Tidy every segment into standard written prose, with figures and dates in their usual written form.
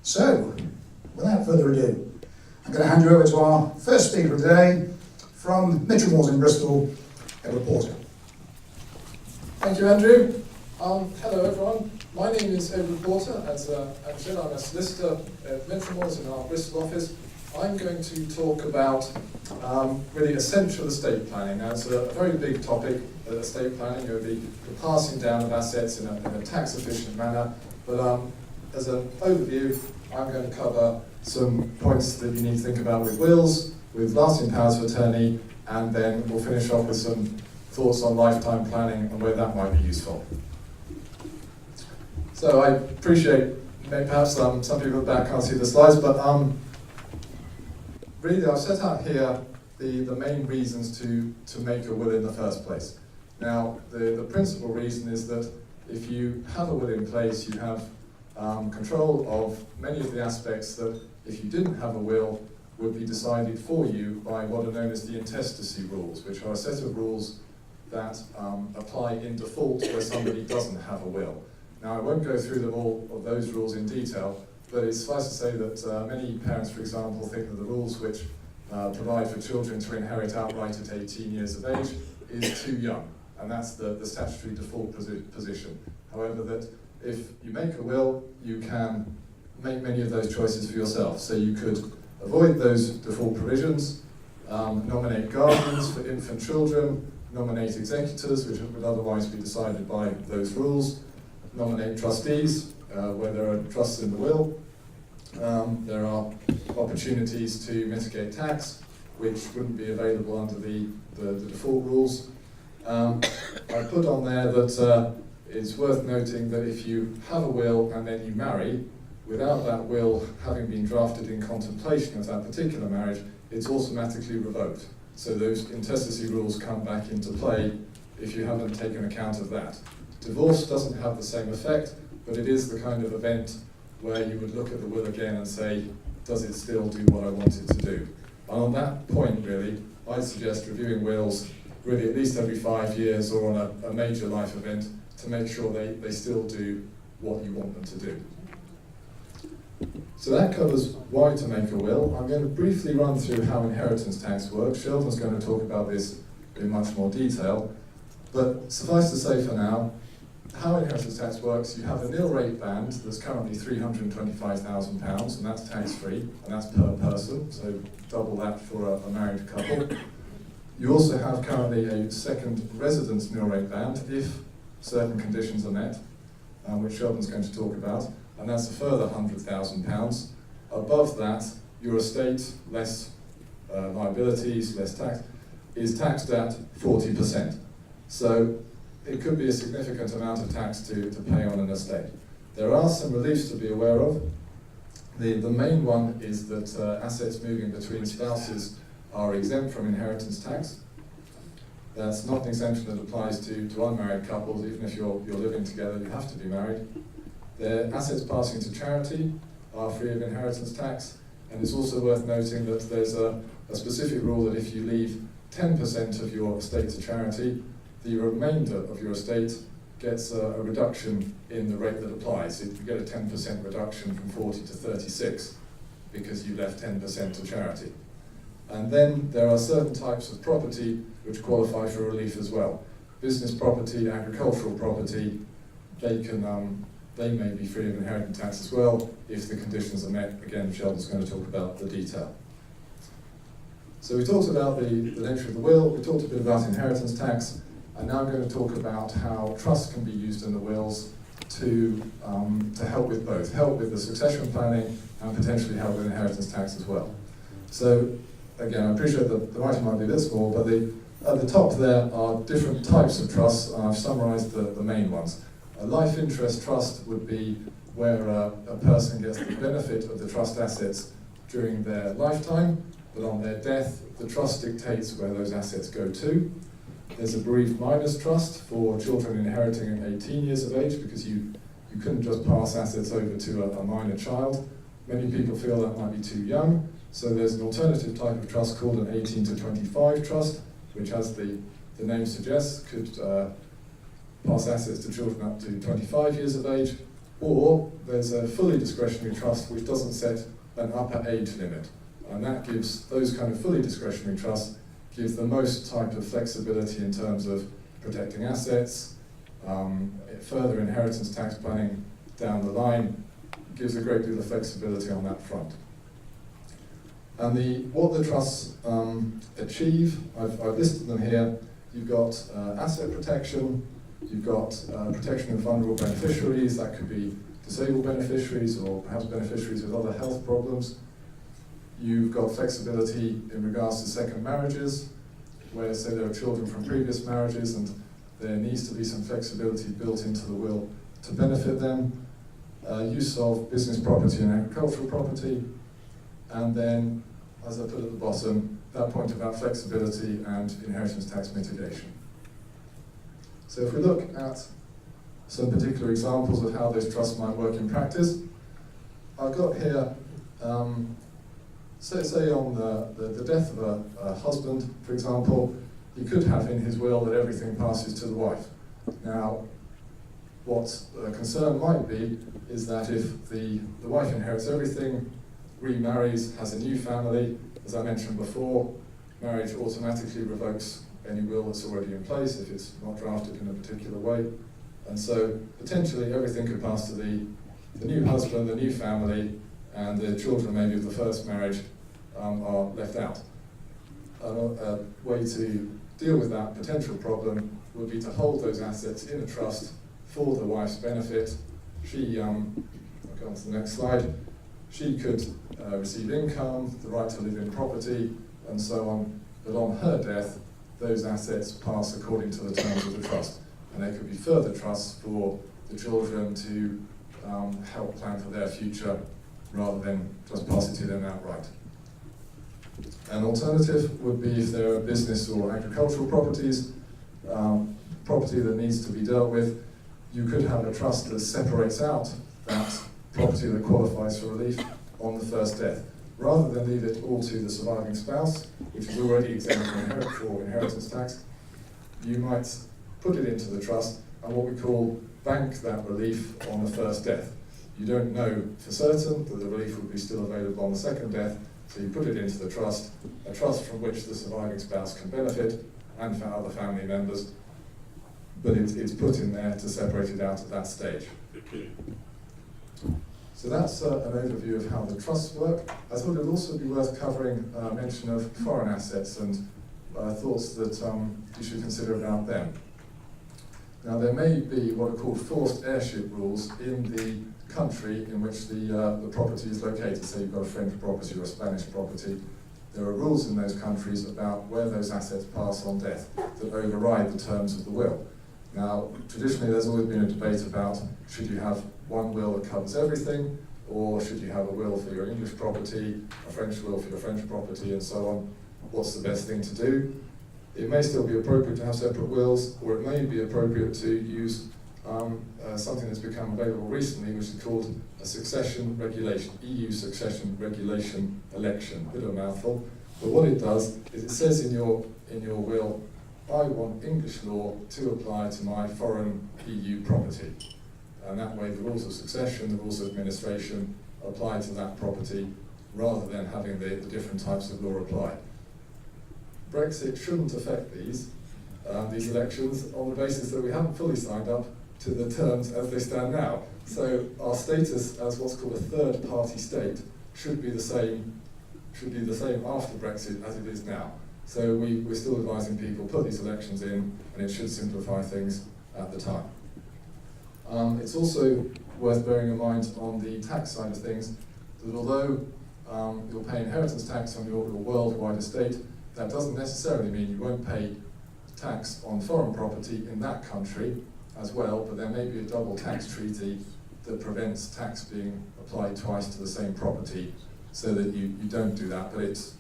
So, without further ado, I'm going to hand you over to our first speaker of the day from Michelmores in Bristol, Edward Porter. Thank you, Andrew. Hello, everyone. My name is Edward Porter. As Andrew said, I'm a solicitor at Michelmores in our Bristol office. I'm going to talk about really essential estate planning. Now, it's a very big topic, estate planning, the passing down of assets in a tax-efficient manner. But as an overview, I'm going to cover some points that you need to think about with wills, with lasting powers of attorney, and then we'll finish off with some thoughts on lifetime planning and where that might be useful. So I appreciate maybe perhaps some people at the back can't see the slides, but really I've set out here the main reasons to make a will in the first place. Now, the principal reason is that if you have a will in place, you have control of many of the aspects that, if you didn't have a will, would be decided for you by what are known as the intestacy rules, which are a set of rules that apply in default where somebody doesn't have a will. Now, I won't go through them all of those rules in detail, but it's suffice to say that many parents, for example, think that the rules which provide for children to inherit outright at 18 years of age is too young, and that's the statutory default position. However, that if you make a will, you can make many of those choices for yourself. So you could avoid those default provisions, nominate guardians for infant children, nominate executors, which would otherwise be decided by those rules, nominate trustees where there are trusts in the will. There are opportunities to mitigate tax, which wouldn't be available under the default rules. I put on there that it's worth noting that if you have a will and then you marry, without that will having been drafted in contemplation of that particular marriage, it's automatically revoked. So those intestacy rules come back into play if you haven't taken account of that. Divorce doesn't have the same effect, but it is the kind of event where you would look at the will again and say, does it still do what I want it to do? And on that point, really, I'd suggest reviewing wills really at least every 5 years or on a major life event to make sure they still do what you want them to do. So that covers why to make a will. I'm going to briefly run through how inheritance tax works. Sheldon's going to talk about this in much more detail. But suffice to say for now, how inheritance tax works, you have a nil rate band that's currently £325,000, and that's tax-free, and that's per person, so double that for a married couple. You also have currently a second residence nil rate band if certain conditions are met, which Sheldon's going to talk about, and that's a further £100,000. Above that, your estate, less liabilities, less tax, is taxed at 40%. So it could be a significant amount of tax to pay on an estate. There are some reliefs to be aware of. The main one is that assets moving between spouses are exempt from inheritance tax. That's not an exemption that applies to unmarried couples. Even if you're living together, you have to be married. The assets passing to charity are free of inheritance tax, and it's also worth noting that there's a specific rule that if you leave 10% of your estate to charity, the remainder of your estate gets a reduction in the rate that applies. So you get a 10% reduction from 40 to 36 because you left 10% to charity. And then there are certain types of property which qualify for relief as well. Business property, agricultural property, they may be free of inheritance tax as well if the conditions are met. Again, Sheldon's going to talk about the detail. So we talked about the nature of the will, we talked a bit about inheritance tax, and now I'm going to talk about how trust can be used in the wills to help with both, help with the succession planning and potentially help with inheritance tax as well. So again, I appreciate that the writing might be a bit small, but at the top there are different types of trusts, and I've summarised the main ones. A life interest trust would be where a person gets the benefit of the trust assets during their lifetime, but on their death, the trust dictates where those assets go to. There's a bereaved minors trust for children inheriting at 18 years of age, because you couldn't just pass assets over to a minor child. Many people feel that might be too young, so there's an alternative type of trust called an 18 to 25 trust, which, as the name suggests, could pass assets to children up to 25 years of age, Or there's a fully discretionary trust which doesn't set an upper age limit. And that gives, those kind of fully discretionary trusts, gives the most type of flexibility in terms of protecting assets, further inheritance tax planning down the line, gives a great deal of flexibility on that front. And what the trusts achieve, I've listed them here. You've got asset protection, you've got protection of vulnerable beneficiaries, that could be disabled beneficiaries or perhaps beneficiaries with other health problems. You've got flexibility in regards to second marriages, where say there are children from previous marriages and there needs to be some flexibility built into the will to benefit them. Use of business property and agricultural property, and then, as I put at the bottom, that point about flexibility and inheritance tax mitigation. So if we look at some particular examples of how those trusts might work in practice, I've got here, say on the death of a husband, for example, he could have in his will that everything passes to the wife. Now, what the concern might be is that if the wife inherits everything, remarries, has a new family, as I mentioned before, marriage automatically revokes any will that's already in place if it's not drafted in a particular way. And so potentially everything could pass to the new husband, the new family, and the children maybe of the first marriage are left out. A way to deal with that potential problem would be to hold those assets in a trust for the wife's benefit. I'll go on to the next slide. She could receive income, the right to live in property, and so on. But on her death, those assets pass according to the terms of the trust. And there could be further trusts for the children to help plan for their future rather than just pass it to them outright. An alternative would be if there are business or agricultural properties, property that needs to be dealt with, you could have a trust that separates out that property that qualifies for relief on the first death. Rather than leave it all to the surviving spouse, which is already exempt for inheritance tax, you might put it into the trust and what we call bank that relief on the first death. You don't know for certain that the relief would be still available on the second death, so you put it into the trust, a trust from which the surviving spouse can benefit and for other family members, but it's put in there to separate it out at that stage. So that's an overview of how the trusts work. I thought it would also be worth covering mention of foreign assets and thoughts that you should consider about them. Now there may be what are called forced heirship rules in the country in which the property is located. So you've got a French property or a Spanish property. There are rules in those countries about where those assets pass on death that override the terms of the will. Now, traditionally there's always been a debate about should you have one will that covers everything, or should you have a will for your English property, a French will for your French property, and so on. What's the best thing to do? It may still be appropriate to have separate wills, or it may be appropriate to use something that's become available recently, which is called a succession regulation, EU succession regulation election. Bit of a mouthful, but what it does is it says in your will, I want English law to apply to my foreign EU property. And that way the rules of succession, the rules of administration apply to that property rather than having the different types of law apply. Brexit shouldn't affect these elections on the basis that we haven't fully signed up to the terms as they stand now. So our status as what's called a third party state should be the same after Brexit as it is now. So we're still advising people put these elections in, and it should simplify things at the time. It's also worth bearing in mind on the tax side of things that although you'll pay inheritance tax on your worldwide estate, that doesn't necessarily mean you won't pay tax on foreign property in that country as well, but there may be a double tax treaty that prevents tax being applied twice to the same property, so that you don't do that. But it's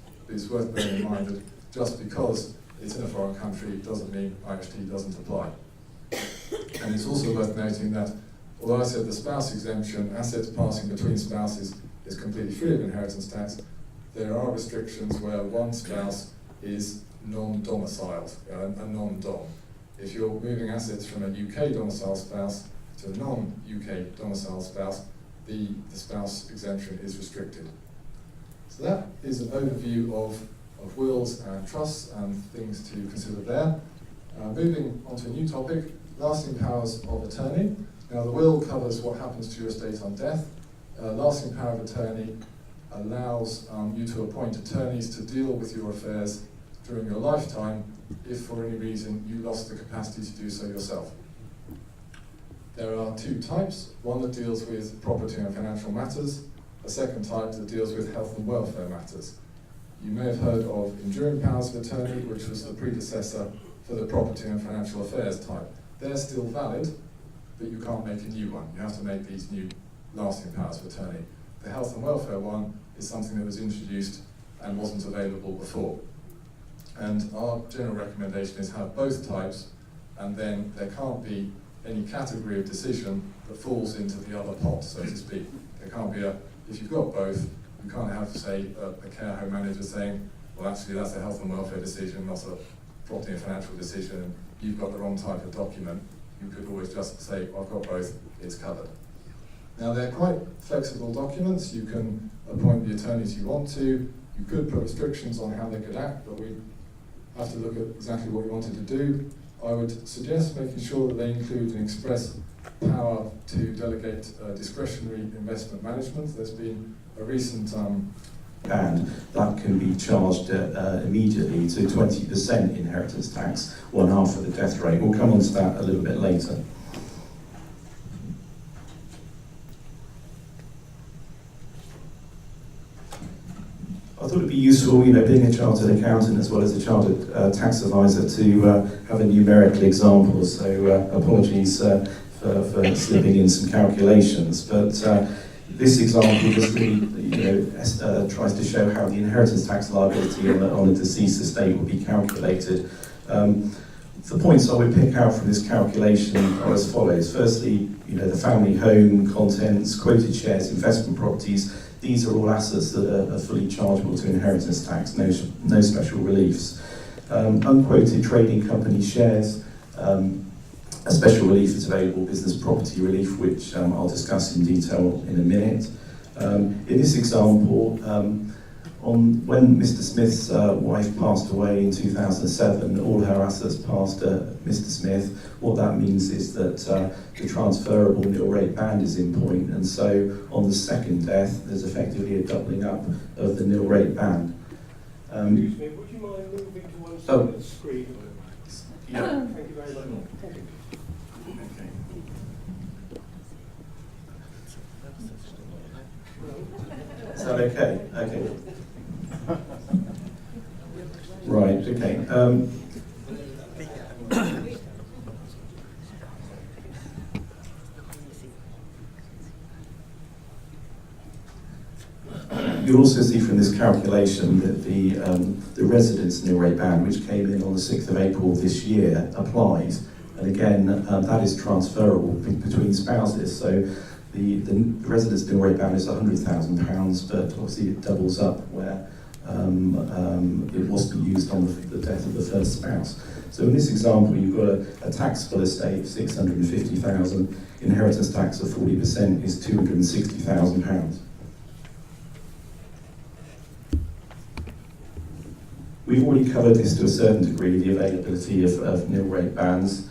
worth bearing in mind that just because it's in a foreign country doesn't mean IHT doesn't apply. And it's also worth noting that although I said the spouse exemption, assets passing between spouses is completely free of inheritance tax, there are restrictions where one spouse is non-domiciled, a non-dom. If you're moving assets from a UK domiciled spouse to a non-UK domiciled spouse, the spouse exemption is restricted. So that is an overview of wills and trusts and things to consider there. Moving on to a new topic, lasting powers of attorney. Now the will covers what happens to your estate on death. Lasting power of attorney allows you to appoint attorneys to deal with your affairs during your lifetime if for any reason you lost the capacity to do so yourself. There are two types, one that deals with property and financial matters, a second type that deals with health and welfare matters. You may have heard of enduring powers of attorney, which was the predecessor for the property and financial affairs type. They're still valid, but you can't make a new one. You have to make these new lasting powers of attorney. The health and welfare one is something that was introduced and wasn't available before. And our general recommendation is have both types, and then there can't be any category of decision that falls into the other pot, so to speak. There can't be if you've got both, you can't have, say, a care home manager saying, well, actually, that's a health and welfare decision, not a property and financial decision, and you've got the wrong type of document. You could always just say, well, I've got both, it's covered. Now, they're quite flexible documents. You can appoint the attorneys you want to. You could put restrictions on how they could act, but we have to look at exactly what you wanted to do. I would suggest making sure that they include an express power to delegate discretionary investment management. There's been a recent and that can be charged immediately to 20% inheritance tax, 1/2 of the death rate. We'll come on to that a little bit later. I thought it'd be useful, being a chartered accountant as well as a chartered tax advisor, to have a numerical example. So apologies for slipping in some calculations, but this example just really, tries to show how the inheritance tax liability on a deceased estate will be calculated. The points I would pick out from this calculation are as follows. Firstly, the family home, contents, quoted shares, investment properties. These are all assets that are fully chargeable to inheritance tax, no special reliefs. Unquoted trading company shares, a special relief is available, business property relief, which I'll discuss in detail in a minute. In this example, when Mr. Smith's wife passed away in 2007, all her assets passed to Mr. Smith. What that means is that the transferable nil rate band is in point, and so on the second death, there's effectively a doubling up of the nil rate band. Excuse me, would you mind moving to one side of the screen? Yeah. Thank you very much. Thank you. Is that okay? Okay. Right, okay. You'll also see from this calculation that the residence nil rate band, which came in on the 6th of April this year, applies. And again, that is transferable between spouses. So the residence nil rate band is £100,000, but obviously it doubles up where it wasn't used on the death of the first spouse. So in this example, you've got a taxable estate of £650,000, inheritance tax of 40% is £260,000. We've already covered this to a certain degree, the availability of nil rate bands.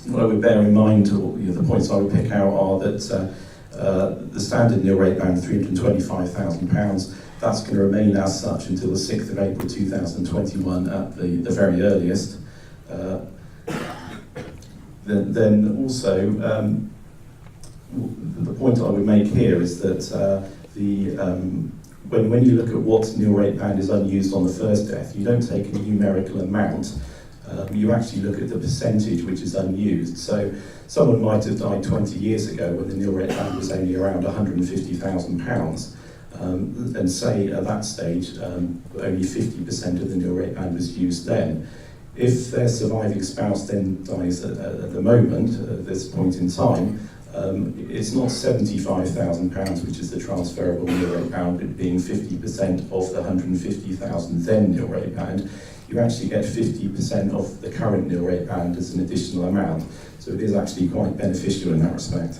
What I would bear in mind, or the points I would pick out, are that the standard nil rate band, £325,000, that's going to remain as such until the 6th of April 2021 at the very earliest. Then also, the point I would make here is that when you look at what nil rate band is unused on the first death, you don't take a numerical amount. You actually look at the percentage which is unused. So someone might have died 20 years ago when the nil rate band was only around £150,000, and say at that stage only 50% of the nil rate band was used then. If their surviving spouse then dies at the moment, at this point in time, it's not £75,000, which is the transferable nil rate band, it being 50% of the £150,000 then nil rate band. you actually get 50% of the current nil rate band as an additional amount. So it is actually quite beneficial in that respect.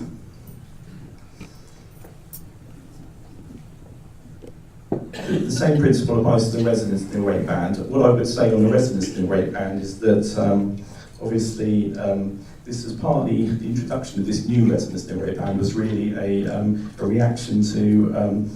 The same principle applies to the residence nil rate band. What I would say on the residence nil rate band is that obviously this is partly the introduction of this new residence nil rate band was really a reaction to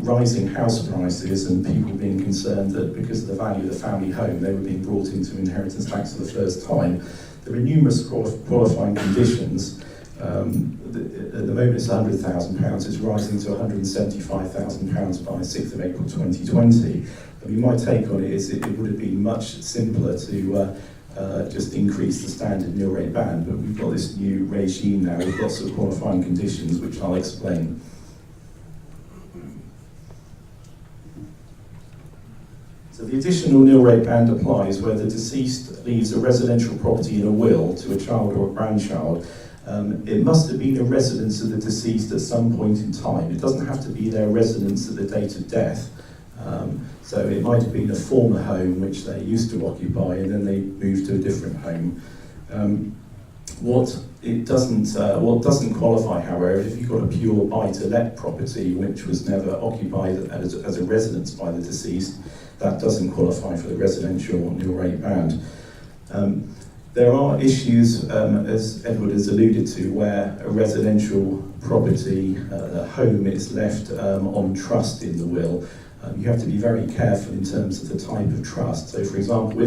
rising house prices and people being concerned that because of the value of the family home they were being brought into inheritance tax for the first time. There are numerous qualifying conditions. At the moment it's £100,000, it's rising to £175,000 by 6th of April 2020. I mean, my take on it is it would have been much simpler to just increase the standard nil rate band, but we've got this new regime now with lots of qualifying conditions which I'll explain. So the additional nil rate band applies where the deceased leaves a residential property in a will to a child or a grandchild. It must have been a residence of the deceased at some point in time. It doesn't have to be their residence at the date of death. So it might have been a former home which they used to occupy and then they moved to a different home. What doesn't qualify, however, if you've got a pure buy-to-let property which was never occupied as a residence by the deceased, that doesn't qualify for the residential nil rate band. There are issues, as Edward has alluded to, where a residential property, a home, is left on trust in the will. You have to be very careful in terms of the type of trust. So, for example,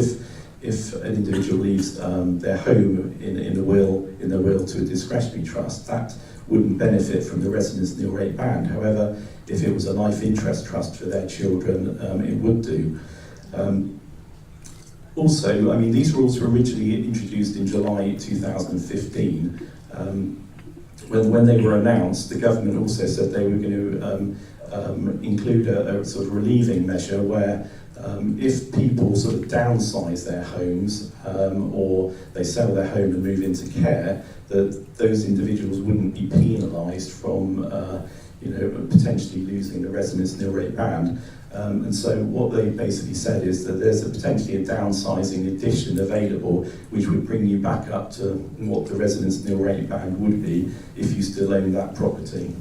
if an individual leaves their home in the will to a discretionary trust, that wouldn't benefit from the residence nil rate band. However, if it was a life interest trust for their children, it would do. Also, I mean, these rules were originally introduced in July 2015. When they were announced, the government also said they were going to include a sort of relieving measure where if people sort of downsize their homes or they sell their home and move into care, that those individuals wouldn't be penalised from potentially losing the residence nil rate band. And so what they basically said is that there's potentially a downsizing addition available which would bring you back up to what the residence nil rate band would be if you still own that property.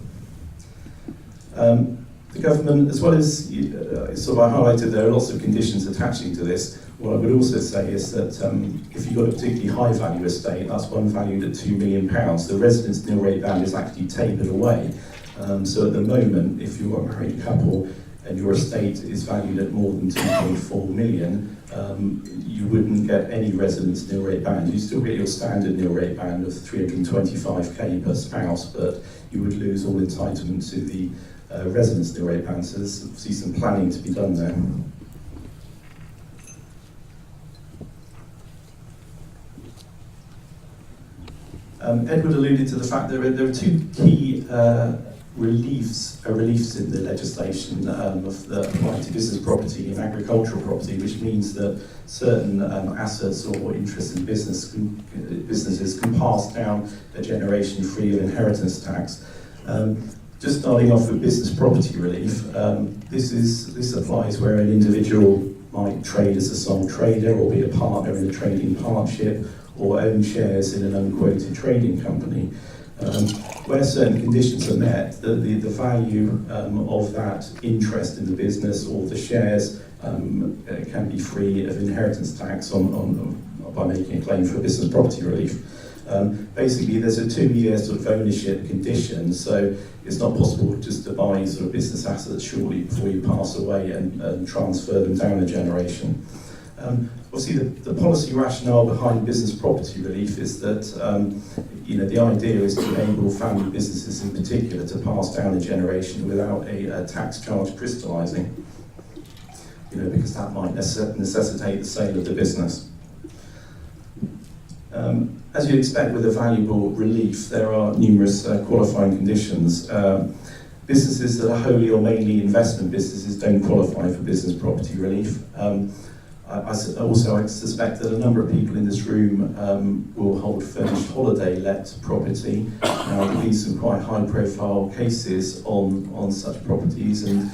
The government, as well as sort of I highlighted, there are lots of conditions attaching to this. What I would also say is that if you've got a particularly high value estate, that's one valued at £2 million, the residence nil rate band is actually tapered away. So at the moment, if you're a married couple and your estate is valued at more than 2.4 million, you wouldn't get any residence nil rate band. You still get your standard nil rate band of 325k per spouse, but you would lose all entitlement to the residence nil rate band. So there's obviously some planning to be done there. Edward alluded to the fact there are two key reliefs in the legislation that apply to business property and agricultural property, which means that certain assets or interests in businesses can pass down a generation free of inheritance tax. Just starting off with business property relief, this applies where an individual might trade as a sole trader or be a partner in a trading partnership or own shares in an unquoted trading company. Where certain conditions are met, the value of that interest in the business or the shares can be free of inheritance tax by making a claim for business property relief. Basically, there's a 2-year sort of ownership condition, so it's not possible just to buy sort of business assets shortly before you pass away and transfer them down a generation. Obviously, the policy rationale behind business property relief is that the idea is to enable family businesses in particular to pass down a generation without a tax charge crystallising, because that might necessitate the sale of the business. As you'd expect with a valuable relief, there are numerous qualifying conditions. Businesses that are wholly or mainly investment businesses don't qualify for business property relief. I suspect that a number of people in this room will hold furnished holiday-let property. Now, there have been some quite high-profile cases on such properties, and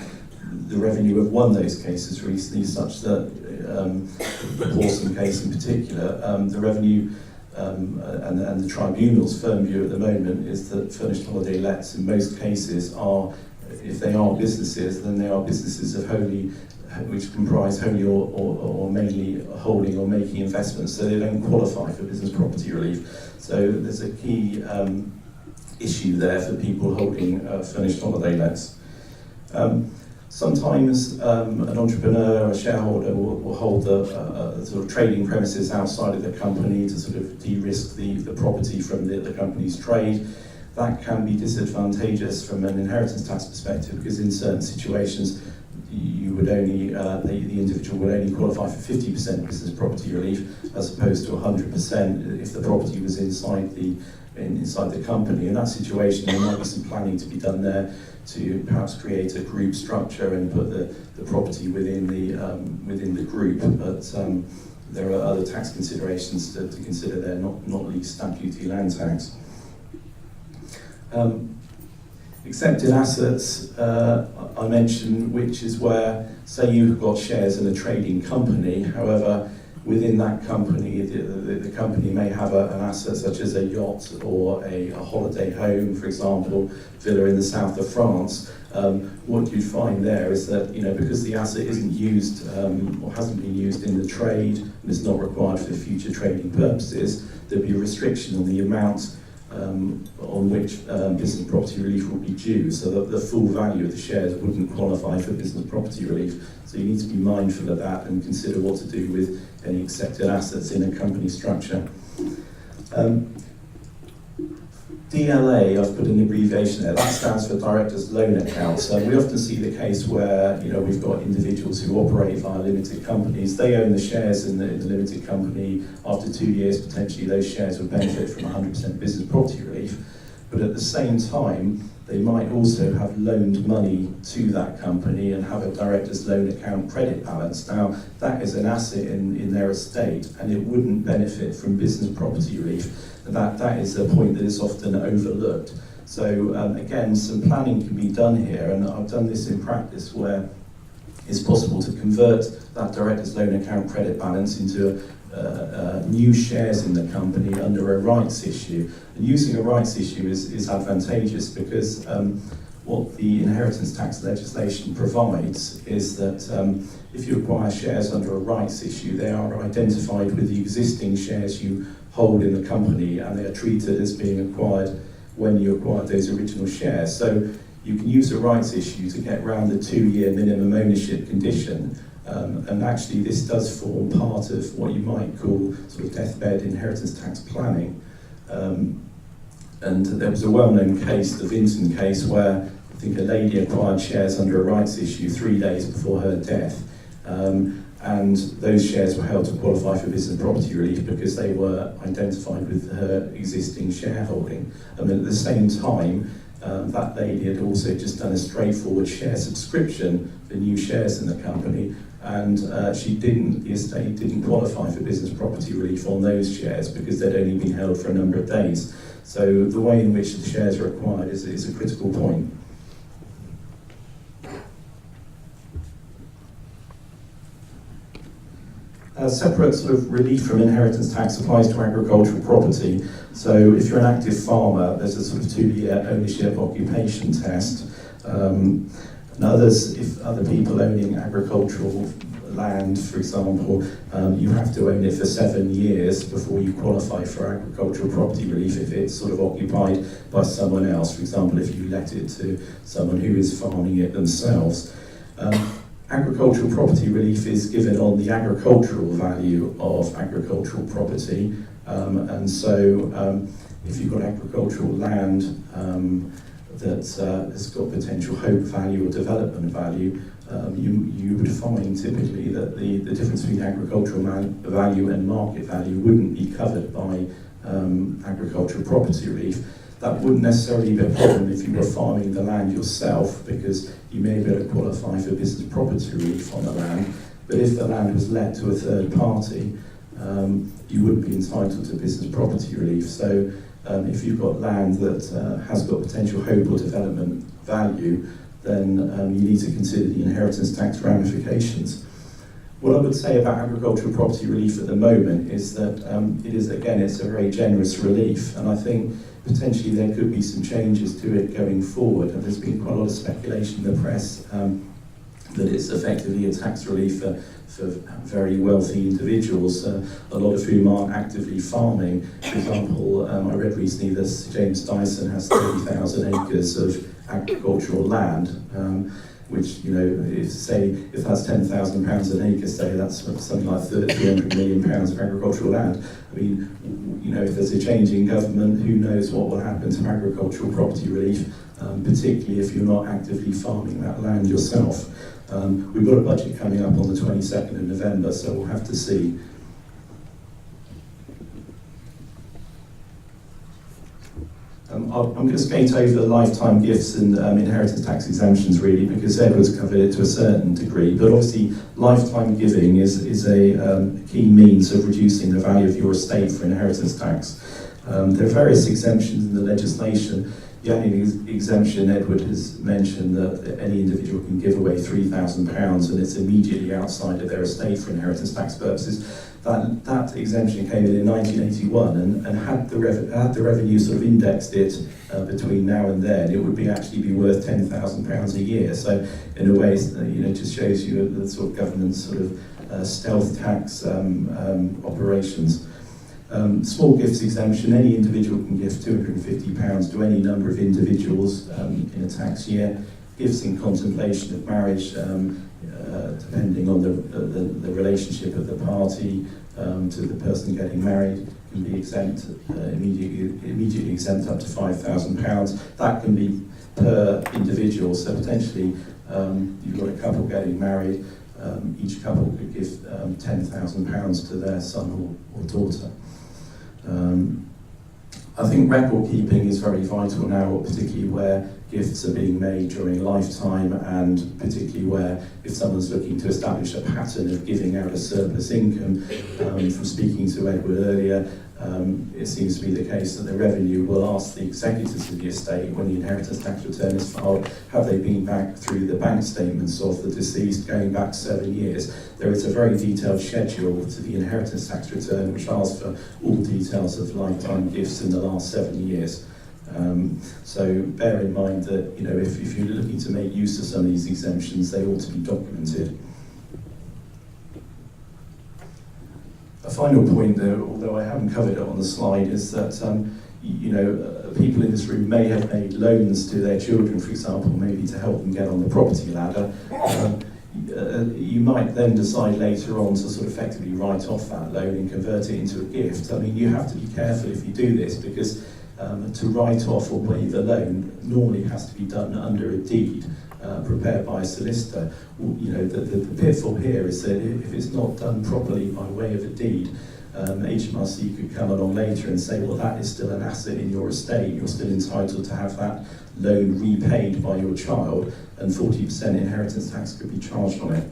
the revenue of one of those cases recently is such that the Pawson case in particular, the revenue and the tribunal's firm view at the moment is that furnished holiday lets in most cases are, if they are businesses, then they are businesses of which comprise wholly or mainly holding or making investments, so they don't qualify for business property relief. So there's a key issue there for people holding furnished holiday lets. Sometimes an entrepreneur or a shareholder will hold the sort of trading premises outside of the company to sort of de-risk the property from the company's trade. That can be disadvantageous from an inheritance tax perspective, because in certain situations you would only, the individual would only qualify for 50% business property relief as opposed to 100% if the property was inside the company. In that situation, there might be some planning to be done there to perhaps create a group structure and put the property within the group. But there are other tax considerations to consider there, not least stamp duty, land tax. Accepted assets, I mentioned, which is where, say you've got shares in a trading company, however, within that company, the company may have an asset such as a yacht or a holiday home, for example, villa in the south of France. What you'd find there is that, because the asset isn't used or hasn't been used in the trade and is not required for future trading purposes, there'd be a restriction on the amount on which business property relief will be due, so that the full value of the shares wouldn't qualify for business property relief. So you need to be mindful of that and consider what to do with any accepted assets in a company structure. DLA, I've put an abbreviation there, that stands for Directors' Loan Account. So we often see the case where we've got individuals who operate via limited companies. They own the shares in the limited company. After 2 years, potentially those shares would benefit from 100% business property relief. But at the same time, they might also have loaned money to that company and have a Directors' Loan Account credit balance. Now, that is an asset in their estate, and it wouldn't benefit from business property relief. That is a point that is often overlooked. So again, some planning can be done here, and I've done this in practice where it's possible to convert that Directors' Loan Account credit balance into new shares in the company under a rights issue. And using a rights issue is advantageous because what the inheritance tax legislation provides is that if you acquire shares under a rights issue, they are identified with the existing shares you hold in the company, and they are treated as being acquired when you acquired those original shares. So you can use a rights issue to get around the 2-year minimum ownership condition. And actually this does form part of what you might call sort of deathbed inheritance tax planning. And there was a well-known case, the Vinton case, where I think a lady acquired shares under a rights issue 3 days before her death. And those shares were held to qualify for business property relief because they were identified with her existing shareholding. And at the same time, that lady had also just done a straightforward share subscription for new shares in the company, and the estate didn't qualify for business property relief on those shares because they'd only been held for a number of days. So the way in which the shares are acquired is a critical point. Separate sort of relief from inheritance tax applies to agricultural property. So if you're an active farmer, there's a sort of 2-year ownership occupation test. And if other people owning agricultural land, for example, you have to own it for 7 years before you qualify for agricultural property relief if it's sort of occupied by someone else. For example, if you let it to someone who is farming it themselves. Agricultural property relief is given on the agricultural value of agricultural property, and so if you've got agricultural land that has got potential hope value or development value, you would find typically that the difference between agricultural value and market value wouldn't be covered by agricultural property relief. That wouldn't necessarily be a problem if you were farming the land yourself, because you may be able to qualify for business property relief on the land. But if the land was let to a third party, you wouldn't be entitled to business property relief. So if you've got land that has got potential hope or development value, then you need to consider the inheritance tax ramifications. What I would say about agricultural property relief at the moment is that it's a very generous relief, and I think potentially there could be some changes to it going forward. And there's been quite a lot of speculation in the press that it's effectively a tax relief for very wealthy individuals, a lot of whom aren't actively farming. For example, I read recently that Sir James Dyson has 30,000 acres of agricultural land, which, if that's £10,000 an acre, say that's something like £300 million of agricultural land. I mean, if there's a change in government, who knows what will happen to agricultural property relief, particularly if you're not actively farming that land yourself. We've got a budget coming up on the 22nd of November, so we'll have to see. I'm going to skate over lifetime gifts and inheritance tax exemptions really, because Edward's covered it to a certain degree, but obviously lifetime giving is a key means of reducing the value of your estate for inheritance tax. There are various exemptions in the legislation. The only exemption Edward has mentioned that any individual can give away £3,000 and it's immediately outside of their estate for inheritance tax purposes. That exemption came in 1981, and had the revenue sort of indexed it between now and then, it would actually be worth £10,000 a year. So in a way, it just shows you the sort of government's sort of stealth tax operations. Small gifts exemption, any individual can give £250 to any number of individuals in a tax year. Gifts in contemplation of marriage, depending on the relationship of the party to the person getting married, can be exempt, immediately exempt up to £5,000. That can be per individual, so potentially you've got a couple getting married, each couple could give £10,000 to their son or daughter. I think record keeping is very vital now, particularly where gifts are being made during lifetime, and particularly where if someone's looking to establish a pattern of giving out a surplus income. From speaking to Edward earlier, it seems to be the case that the revenue will ask the executors of the estate when the inheritance tax return is filed, have they been back through the bank statements of the deceased going back 7 years. There is a very detailed schedule to the inheritance tax return which asks for all details of lifetime gifts in the last 7 years. So bear in mind that if you're looking to make use of some of these exemptions, they ought to be documented. A final point, though, although I haven't covered it on the slide, is that people in this room may have made loans to their children, for example, maybe to help them get on the property ladder. You might then decide later on to sort of effectively write off that loan and convert it into a gift. I mean, you have to be careful if you do this, because to write off or waive a loan normally has to be done under a deed prepared by a solicitor. The pitfall here is that if it's not done properly by way of a deed, HMRC could come along later and say, well, that is still an asset in your estate, you're still entitled to have that loan repaid by your child, and 40% inheritance tax could be charged on it.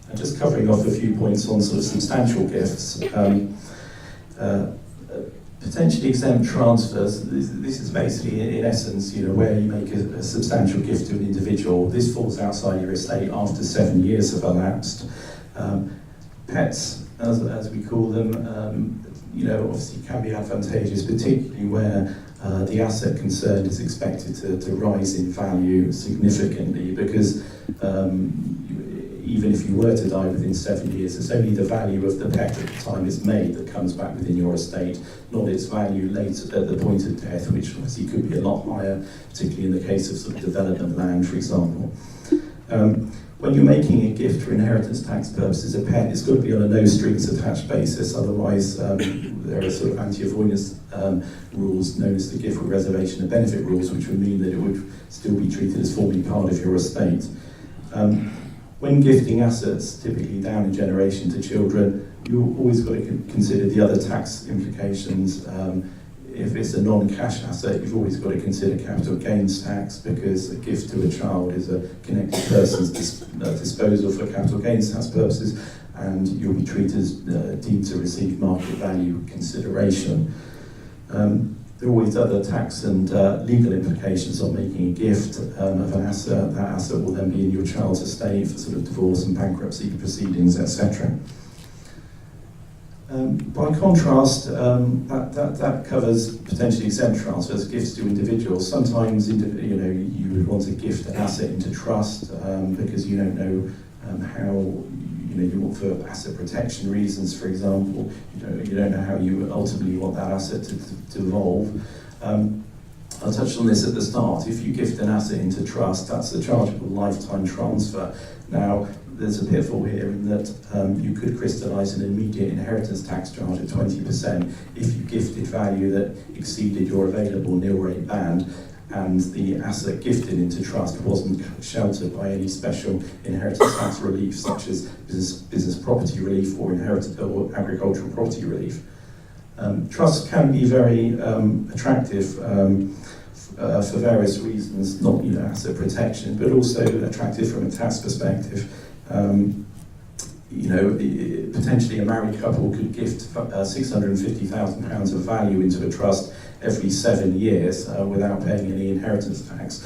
And just covering off a few points on sort of substantial gifts. Potentially exempt transfers, this is basically in essence where you make a substantial gift to an individual. This falls outside your estate after 7 years have elapsed. Pets, as we call them, obviously can be advantageous, particularly where the asset concerned is expected to rise in value significantly, because even if you were to die within 7 years, it's only the value of the pet at the time it's made that comes back within your estate, not its value later at the point of death, which obviously could be a lot higher, particularly in the case of sort of development land, for example. When you're making a gift for inheritance tax purposes, a pet, it's got to be on a no strings attached basis, otherwise there are sort of anti-avoidance rules known as the gift with reservation of benefit rules, which would mean that it would still be treated as forming part of your estate. When gifting assets, typically down a generation to children, you've always got to consider the other tax implications. If it's a non-cash asset, you've always got to consider capital gains tax, because a gift to a child is a connected person's disposal for capital gains tax purposes, and you'll be treated as deemed to receive market value consideration. There are always other tax and legal implications of making a gift of an asset. That asset will then be in your child's estate for sort of divorce and bankruptcy proceedings, etc. By contrast, that covers potentially exempt transfers, gifts to individuals. Sometimes you would want to gift an asset into trust because you don't know how you want for asset protection reasons, for example. You don't know how you ultimately want that asset to evolve. I touched on this at the start. If you gift an asset into trust, that's a chargeable lifetime transfer. Now, there's a pitfall here in that you could crystallise an immediate inheritance tax charge of 20% if you gifted value that exceeded your available nil rate band and the asset gifted into trust wasn't sheltered by any special inheritance tax relief such as business property relief or agricultural property relief. Trusts can be very attractive for various reasons, not asset protection, but also attractive from a tax perspective. Potentially a married couple could gift £650,000 of value into a trust every 7 years without paying any inheritance tax.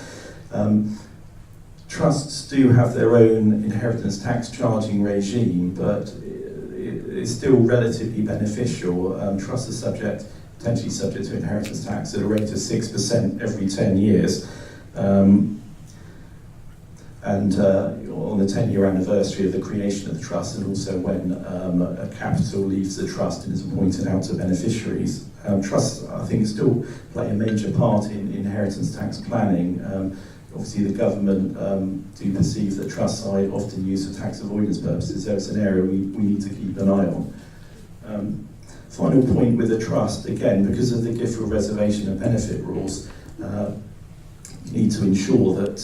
Trusts do have their own inheritance tax charging regime, but it's still relatively beneficial. Trusts are potentially subject to inheritance tax at a rate of 6% every 10 years. And on the 10-year anniversary of the creation of the trust, and also when a capital leaves the trust and is appointed out to beneficiaries. Trusts, I think, still play a major part in inheritance tax planning. Obviously, the government do perceive that trusts are often used for tax avoidance purposes, so it's an area we need to keep an eye on. Final point with a trust, again, because of the gift for reservation and benefit rules, you need to ensure that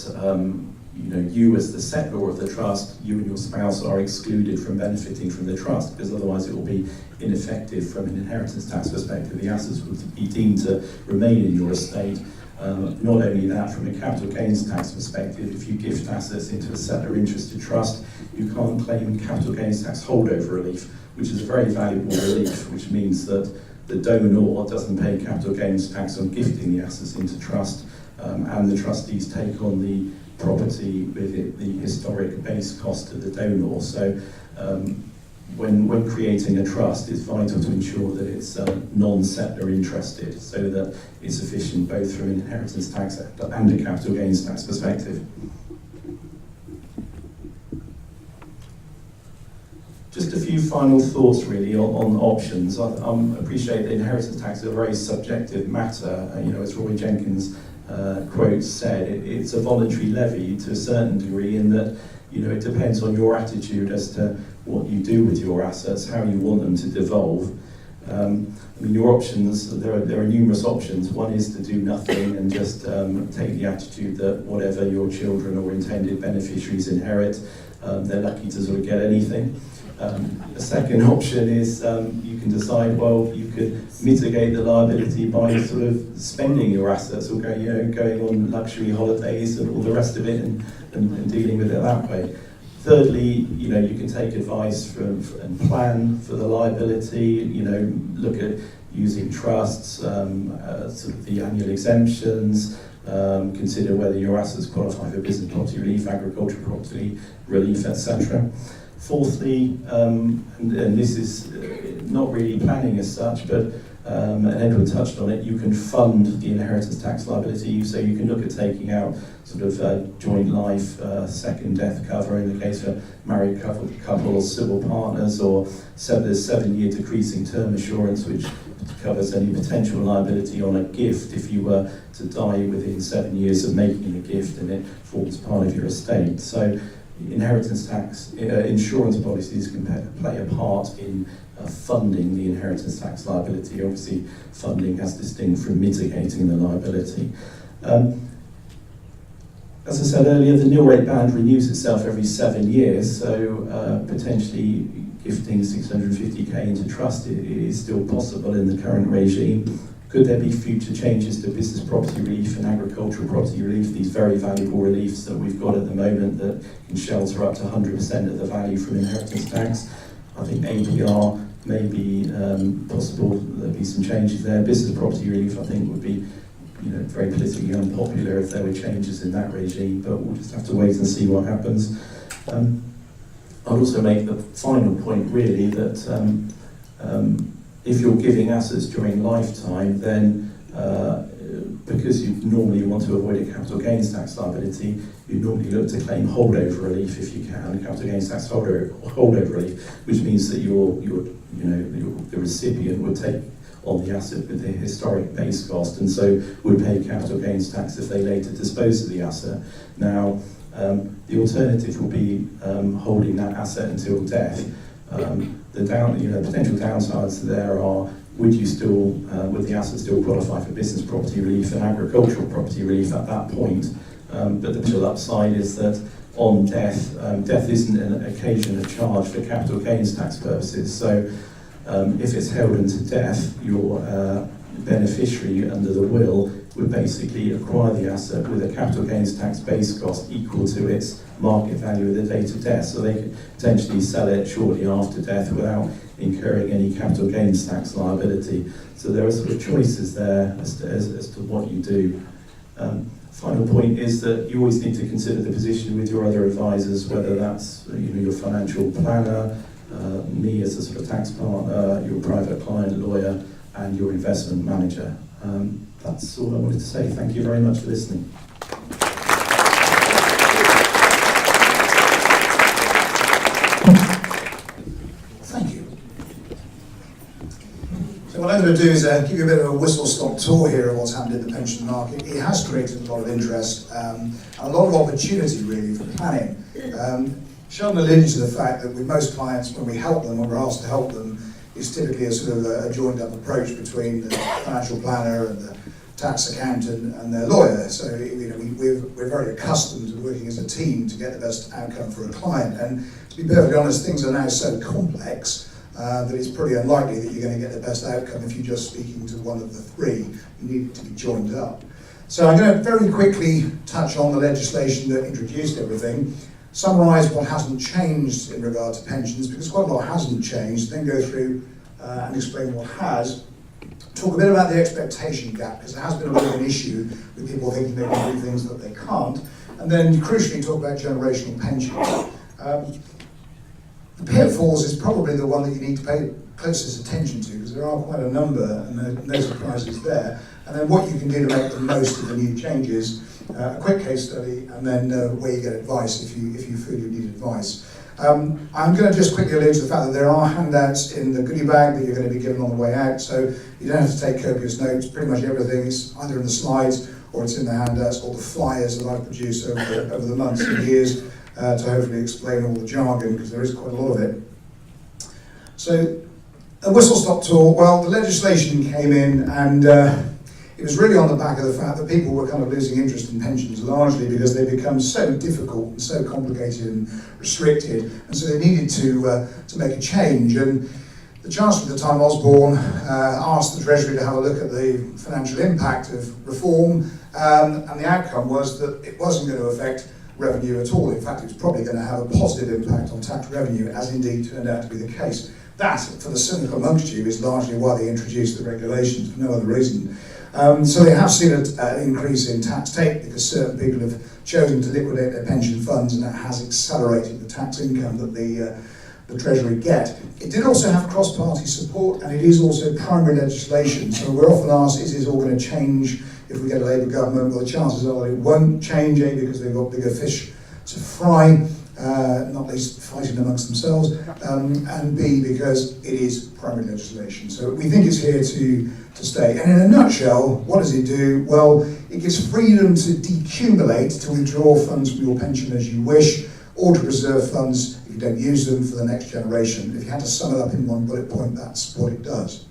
you as the settlor of the trust, you and your spouse are excluded from benefiting from the trust, because otherwise it will be ineffective from an inheritance tax perspective. The assets will be deemed to remain in your estate. Not only that, from a capital gains tax perspective, if you gift assets into a settlor interested trust, you can't claim capital gains tax holdover relief, which is a very valuable relief, which means that the donor doesn't pay capital gains tax on gifting the assets into trust, and the trustees take on the property with it, the historic base cost of the donor. So when creating a trust, it's vital to ensure that it's non-settlor interested, so that it's efficient both from an inheritance tax and a capital gains tax perspective. Just a few final thoughts really on options. I appreciate that inheritance tax is a very subjective matter. As Roy Jenkins' quote said, it's a voluntary levy to a certain degree, in that it depends on your attitude as to what you do with your assets, how you want them to devolve. Your options, there are numerous options. One is to do nothing and just take the attitude that whatever your children or intended beneficiaries inherit, they're lucky to sort of get anything. The second option is you can decide, well, you could mitigate the liability by sort of spending your assets or going on luxury holidays and all the rest of it and dealing with it that way. Thirdly, you can take advice and plan for the liability, look at using trusts, sort of the annual exemptions, consider whether your assets qualify for business property relief, agricultural property relief, etc. Fourthly, and this is not really planning as such, but and Edward touched on it, you can fund the inheritance tax liability, so you can look at taking out sort of joint life, second death cover in the case of married couples, civil partners, or there's 7-year decreasing term assurance, which covers any potential liability on a gift if you were to die within 7 years of making a gift and it forms part of your estate. So inheritance tax insurance policies can play a part in funding the inheritance tax liability. Obviously, funding as distinct from mitigating the liability. As I said earlier, the nil rate band renews itself every 7 years, so potentially gifting 650k into trust is still possible in the current regime. Could there be future changes to business property relief and agricultural property relief, these very valuable reliefs that we've got at the moment that can shelter up to 100% of the value from inheritance tax? I think APR maybe possible there'll be some changes there. Business property relief, I think, would be very politically unpopular if there were changes in that regime, but we'll just have to wait and see what happens. I'll also make the final point really that if you're giving assets during lifetime, then because you normally want to avoid a capital gains tax liability, you normally look to claim holdover relief if you can, capital gains tax holdover relief, which means that the recipient would take on the asset with the historic base cost, and so would pay capital gains tax if they later dispose of the asset. Now, the alternative will be holding that asset until death. The potential downsides there are: would the asset still qualify for business property relief and agricultural property relief at that point? But the potential upside is that on death, death isn't an occasion of charge for capital gains tax purposes. So if it's held unto death, your beneficiary under the will would basically acquire the asset with a capital gains tax base cost equal to its market value at the date of death. So they could potentially sell it shortly after death without incurring any capital gains tax liability. So there are sort of choices there as to what you do. Final point is that you always need to consider the position with your other advisors, whether that's your financial planner, me as a sort of tax partner, your private client lawyer, and your investment manager. That's all I wanted to say. Thank you very much for listening. Thank you. So what I'm going to do is give you a bit of a whistle-stop tour here of what's happened in the pension market. It has created a lot of interest and a lot of opportunity really for planning. Sheldon alluded to the fact that with most clients, when we help them, when we're asked to help them, it's typically a sort of a joined-up approach between the financial planner and the tax accountant and their lawyer. So we're very accustomed to working as a team to get the best outcome for a client. And to be perfectly honest, things are now so complex that it's pretty unlikely that you're going to get the best outcome if you're just speaking to one of the three. You need it to be joined up. So I'm going to very quickly touch on the legislation that introduced everything, summarise what hasn't changed in regard to pensions, because quite a lot hasn't changed, then go through and explain what has. Talk a bit about the expectation gap, because there has been a bit of an issue with people thinking they can do things that they can't, and then crucially talk about generational pensions. The pitfalls is probably the one that you need to pay closest attention to, because there are quite a number and no surprises there, and then what you can do to make the most of the new changes. A quick case study, and then where you get advice if you feel you need advice. I'm going to just quickly allude to the fact that there are handouts in the goodie bag that you're going to be given on the way out, so you don't have to take copious notes. Pretty much everything is either in the slides or it's in the handouts or the flyers that I've produced over the months and years to hopefully explain all the jargon, because there is quite a lot of it. So, a whistle-stop tour. Well, the legislation came in and it was really on the back of the fact that people were kind of losing interest in pensions, largely because they become so difficult and so complicated and restricted, and so they needed to make a change. And the Chancellor at the time, Osborne, asked the Treasury to have a look at the financial impact of reform, and the outcome was that it wasn't going to affect revenue at all. In fact, it was probably going to have a positive impact on tax revenue, as indeed turned out to be the case. That, for the cynical amongst you, is largely why they introduced the regulations, for no other reason. So they have seen an increase in tax take because certain people have chosen to liquidate their pension funds, and that has accelerated the tax income that the Treasury get. It did also have cross-party support, and it is also primary legislation. So we're often asked, is this all going to change if we get a Labour government? Well, the chances are it won't change, A, because they've got bigger fish to fry, not least fighting amongst themselves, and B, because it is primary legislation. So we think it's here to stay. And in a nutshell, what does it do? Well, it gives freedom to decumulate, to withdraw funds from your pension as you wish, or to preserve funds if you don't use them for the next generation. If you had to sum it up in one bullet point, that's what it does.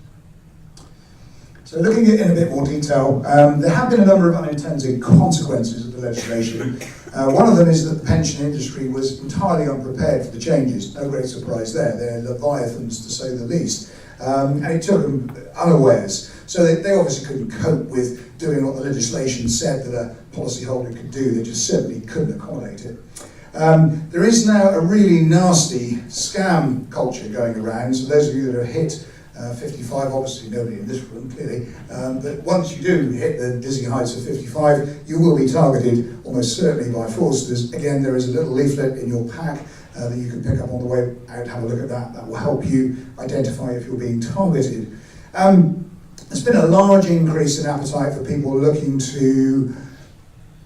So looking at it in a bit more detail, there have been a number of unintended consequences of the legislation. One of them is that the pension industry was entirely unprepared for the changes. No great surprise there. They're leviathans, to say the least. And it took them unawares. So they obviously couldn't cope with doing what the legislation said that a policyholder could do. They just simply couldn't accommodate it. There is now a really nasty scam culture going around, so those of you that are hit 55, obviously nobody in this room, clearly, but once you do hit the dizzy heights of 55, you will be targeted almost certainly by fraudsters. Again, there is a little leaflet in your pack that you can pick up on the way out. Have a look at that. That will help you identify if you're being targeted. There's been a large increase in appetite for people looking to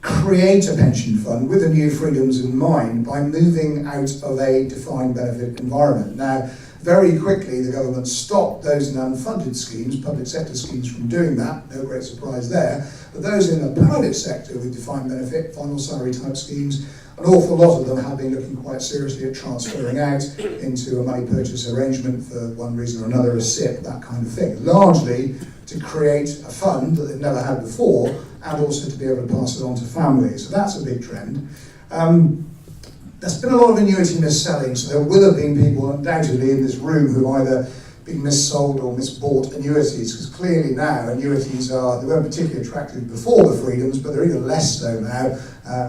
create a pension fund with the new freedoms in mind by moving out of a defined benefit environment. Now, very quickly, the government stopped those in unfunded schemes, public sector schemes, from doing that. No great surprise there. But those in the private sector with defined benefit, final salary type schemes, an awful lot of them have been looking quite seriously at transferring out into a money purchase arrangement for one reason or another, a SIP, that kind of thing. Largely to create a fund that they've never had before and also to be able to pass it on to families. So that's a big trend. There's been a lot of annuity mis-selling, so there will have been people undoubtedly in this room who have either been mis-sold or mis-bought annuities, because clearly now annuities they weren't particularly attractive before the freedoms, but they're even less so now,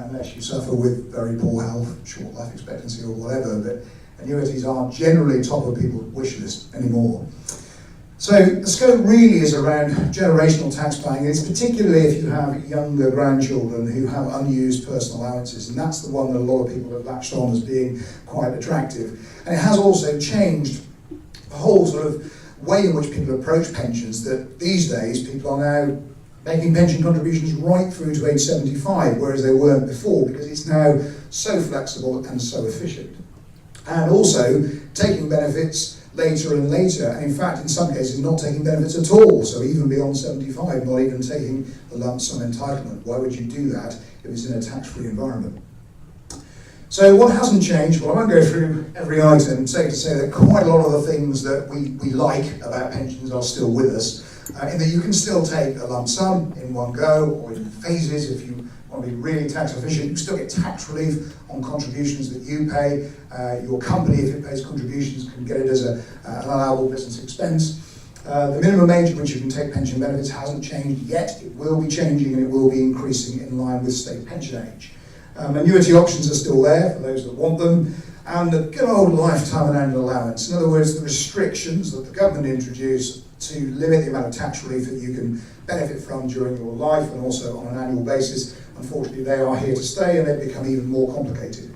unless you suffer with very poor health, short life expectancy or whatever, but annuities aren't generally top of people's wish list anymore. So the scope really is around generational tax planning. It's particularly if you have younger grandchildren who have unused personal allowances, and that's the one that a lot of people have latched on as being quite attractive. And it has also changed the whole sort of way in which people approach pensions, that these days people are now making pension contributions right through to age 75, whereas they weren't before, because it's now so flexible and so efficient. And also taking benefits later and later, and in fact in some cases not taking benefits at all, so even beyond 75, not even taking the lump sum entitlement. Why would you do that if it's in a tax-free environment? So what hasn't changed? Well, I won't go through every item, safe to say that quite a lot of the things that we like about pensions are still with us, in that you can still take a lump sum in one go, or in phases if you want to be really tax efficient. You still get tax relief on contributions that you pay. Your company, if it pays contributions, can get it as an allowable business expense. The minimum age at which you can take pension benefits hasn't changed yet. It will be changing, and it will be increasing in line with state pension age. Annuity options are still there for those that want them. And the good old lifetime and annual allowance. In other words, the restrictions that the government introduced to limit the amount of tax relief that you can benefit from during your life, and also on an annual basis, unfortunately they are here to stay, and they become even more complicated.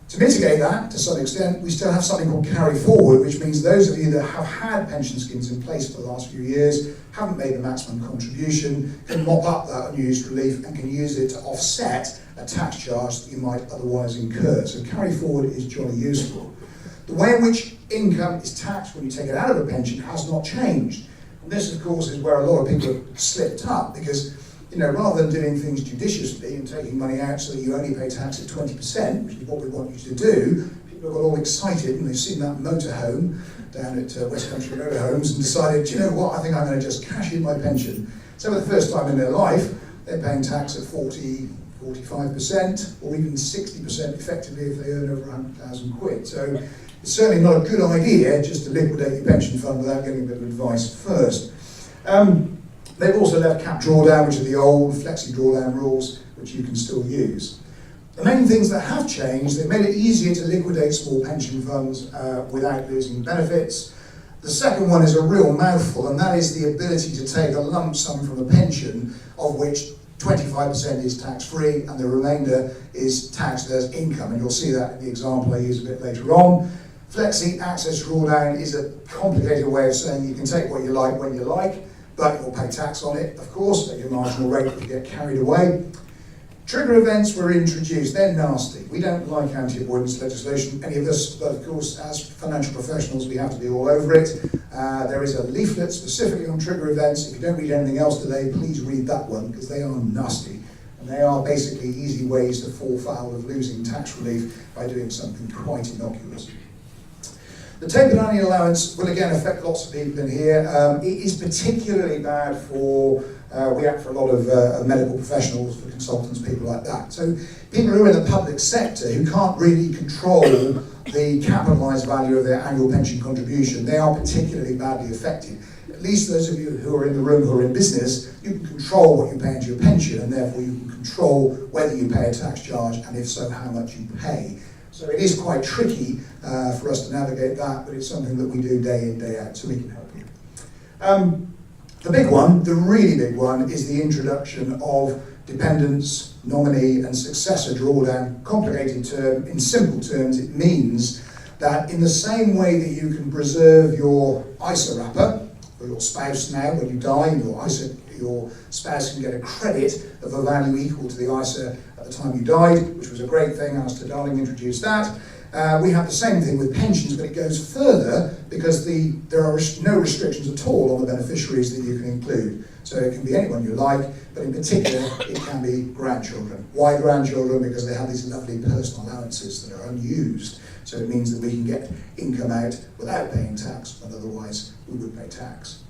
To mitigate that, to some extent, we still have something called carry forward, which means those of you that have had pension schemes in place for the last few years, haven't made the maximum contribution, can mop up that unused relief and can use it to offset a tax charge that you might otherwise incur. So carry forward is jolly useful. The way in which income is taxed when you take it out of a pension has not changed. And this, of course, is where a lot of people have slipped up, because rather than doing things judiciously and taking money out so that you only pay tax at 20%, which is what we want you to do, people have got all excited and they've seen that motorhome down at West Country Motorhomes and decided, you know what, I think I'm going to just cash in my pension. So for the first time in their life, they're paying tax at 40, 45%, or even 60% effectively if they earn over 100,000 quid. So it's certainly not a good idea just to liquidate your pension fund without getting a bit of advice first. They've also left cap drawdown, which are the old flexi drawdown rules, which you can still use. The main things that have changed, they've made it easier to liquidate small pension funds without losing benefits. The second one is a real mouthful, and that is the ability to take a lump sum from a pension, of which 25% is tax-free and the remainder is taxed as income, and you'll see that in the example I use a bit later on. Flexi access drawdown is a complicated way of saying you can take what you like when you like, but you'll pay tax on it, of course, at your marginal rate if you get carried away. Trigger events were introduced. They're nasty. We don't like anti-avoidance legislation, any of us, but of course, as financial professionals, we have to be all over it. There is a leaflet specifically on trigger events. If you don't read anything else today, please read that one, because they are nasty. And they are basically easy ways to fall foul of losing tax relief by doing something quite innocuous. The tapered annual allowance will again affect lots of people in here. It is particularly bad for, we act for a lot of medical professionals, for consultants, people like that. So people who are in the public sector who can't really control the capitalised value of their annual pension contribution, they are particularly badly affected. At least those of you who are in the room who are in business, you can control what you pay into your pension, and therefore you can control whether you pay a tax charge, and if so, how much you pay. So it is quite tricky for us to navigate that, but it's something that we do day in, day out, so we can help you. The big one, the really big one, is the introduction of dependents, nominee and successor drawdown. Complicated term. In simple terms, it means that in the same way that you can preserve your ISA wrapper for your spouse now when you die, and your spouse can get a credit of a value equal to the ISA at the time you died, which was a great thing. Alistair Darling introduced that. We have the same thing with pensions, but it goes further because there are no restrictions at all on the beneficiaries that you can include. So it can be anyone you like, but in particular it can be grandchildren. Why grandchildren? Because they have these lovely personal allowances that are unused. So it means that we can get income out without paying tax, when otherwise we would pay tax.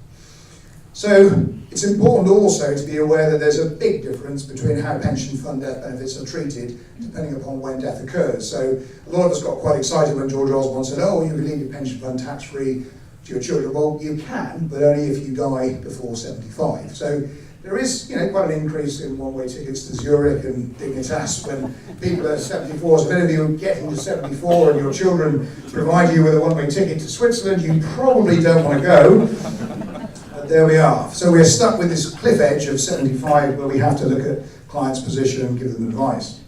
So it's important also to be aware that there's a big difference between how pension fund death benefits are treated depending upon when death occurs. So a lot of us got quite excited when George Osborne said, oh, you can leave your pension fund tax-free to your children. Well, you can, but only if you die before 75. So there is, quite an increase in one-way tickets to Zurich and Dignitas when people are 74. So if any of you are getting to 74 and your children provide you with a one-way ticket to Switzerland, you probably don't want to go. There we are. So we're stuck with this cliff edge of 75 where we have to look at clients' position and give them advice.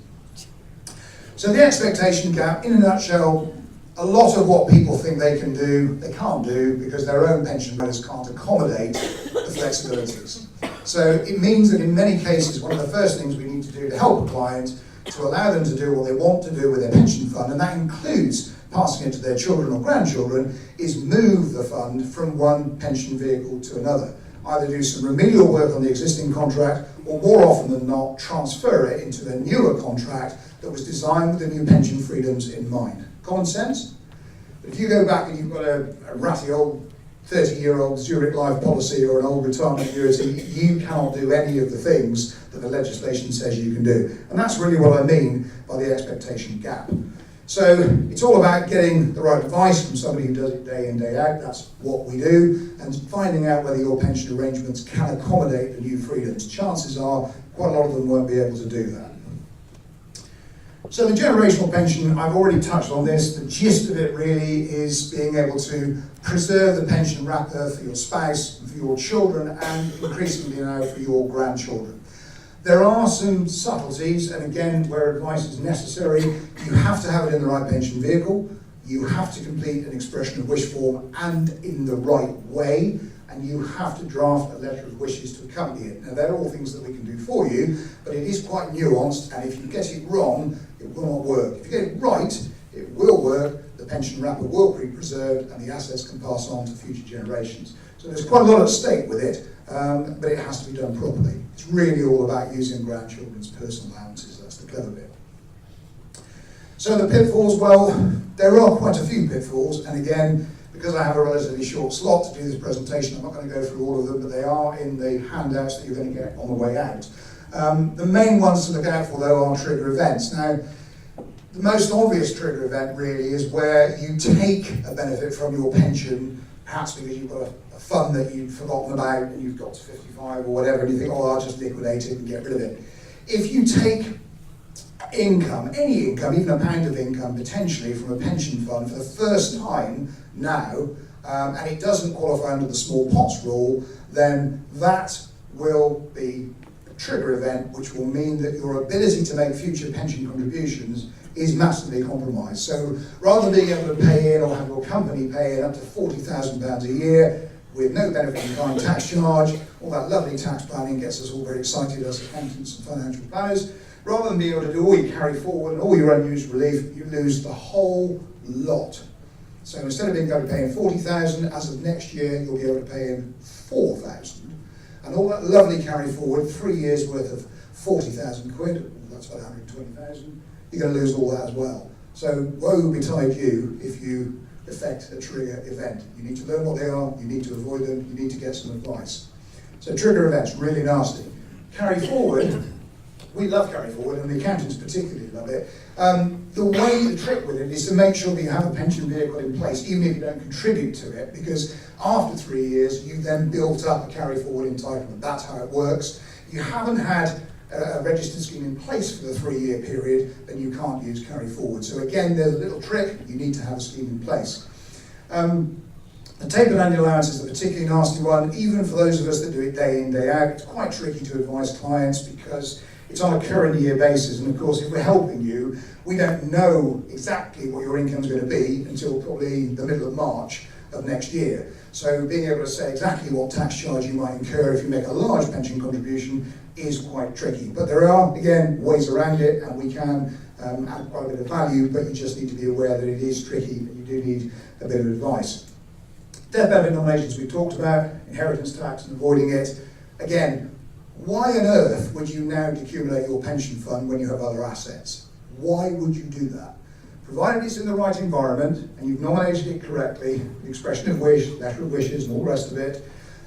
So the expectation gap, in a nutshell, a lot of what people think they can do, they can't do because their own pension providers can't accommodate the flexibilities. So it means that in many cases, one of the first things we need to do to help a client to allow them to do what they want to do with their pension fund, and that includes passing it to their children or grandchildren, is move the fund from one pension vehicle to another. Either do some remedial work on the existing contract, or more often than not, transfer it into a newer contract that was designed with the new pension freedoms in mind. Common sense? But if you go back and you've got a ratty old 30-year-old Zurich Life policy or an old retirement annuity, you cannot do any of the things that the legislation says you can do. And that's really what I mean by the expectation gap. So it's all about getting the right advice from somebody who does it day in, day out. That's what we do. And finding out whether your pension arrangements can accommodate the new freedoms. Chances are quite a lot of them won't be able to do that. So the generational pension, I've already touched on this. The gist of it really is being able to preserve the pension wrapper for your spouse, for your children, and increasingly now for your grandchildren. There are some subtleties, and again, where advice is necessary, you have to have it in the right pension vehicle, you have to complete an expression of wish form and in the right way, and you have to draft a letter of wishes to accompany it. Now, they're all things that we can do for you, but it is quite nuanced, and if you get it wrong, it will not work. If you get it right, it will work, the pension wrapper will be preserved, and the assets can pass on to future generations. So there's quite a lot at stake with it, but it has to be done properly. It's really all about using grandchildren's personal allowances. That's the clever bit. So the pitfalls, well, there are quite a few pitfalls, and again, because I have a relatively short slot to do this presentation, I'm not going to go through all of them, but they are in the handouts that you're going to get on the way out. The main ones to look out for, though, are trigger events. Now, the most obvious trigger event really is where you take a benefit from your pension, perhaps because you've got a fund that you've forgotten about and you've got to 55 or whatever, and you think, oh, I'll just liquidate it and get rid of it. If you take income, any income, even a pound of income potentially from a pension fund for the first time now, and it doesn't qualify under the small pots rule, then that will be a trigger event which will mean that your ability to make future pension contributions is massively compromised. So rather than being able to pay in or have your company pay in up to £40,000 a year with no benefit in kind tax charge, all that lovely tax planning gets us all very excited as accountants and financial planners, rather than being able to do all your carry forward and all your unused relief, you lose the whole lot. So instead of being able to pay in 40,000, as of next year, you'll be able to pay in 4,000. And all that lovely carry forward, 3 years worth of 40,000 quid, that's about 120,000, you're going to lose all that as well. So woe betide you if you effect a trigger event. You need to learn what they are, you need to avoid them, you need to get some advice. So trigger events, really nasty. Carry forward, We love carry forward, and the accountants particularly love it. The trick with it is to make sure that you have a pension vehicle in place, even if you don't contribute to it, because after 3 years, you've then built up a carry forward entitlement. That's how it works. If you haven't had a registered scheme in place for the 3-year period, then you can't use carry forward. So again, there's a little trick. You need to have a scheme in place. The tapered annual allowance is a particularly nasty one, even for those of us that do it day in, day out. It's quite tricky to advise clients because it's on a current year basis, and of course if we're helping you, we don't know exactly what your income's going to be until probably the middle of March of next year. So being able to say exactly what tax charge you might incur if you make a large pension contribution is quite tricky. But there are, again, ways around it, and we can add quite a bit of value, but you just need to be aware that it is tricky and you do need a bit of advice. Death benefit nominations we've talked about, inheritance tax and avoiding it. Again, why on earth would you now decumulate your pension fund when you have other assets? Why would you do that? Provided it's in the right environment and you've nominated it correctly, the expression of wish, letter of wishes and all the rest of it,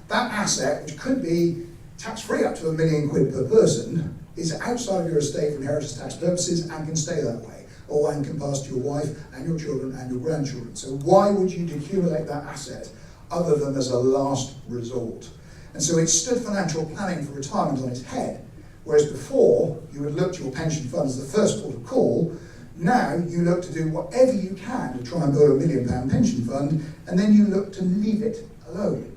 that asset, which could be tax-free up to £1 million per person, is outside of your estate for inheritance tax purposes and can stay that way, or and can pass to your wife and your children and your grandchildren. So why would you decumulate that asset other than as a last resort? And so it stood financial planning for retirement on its head, whereas before you would look to your pension fund as the first port of call. Now you look to do whatever you can to try and build a £1 million pension fund, and then you look to leave it alone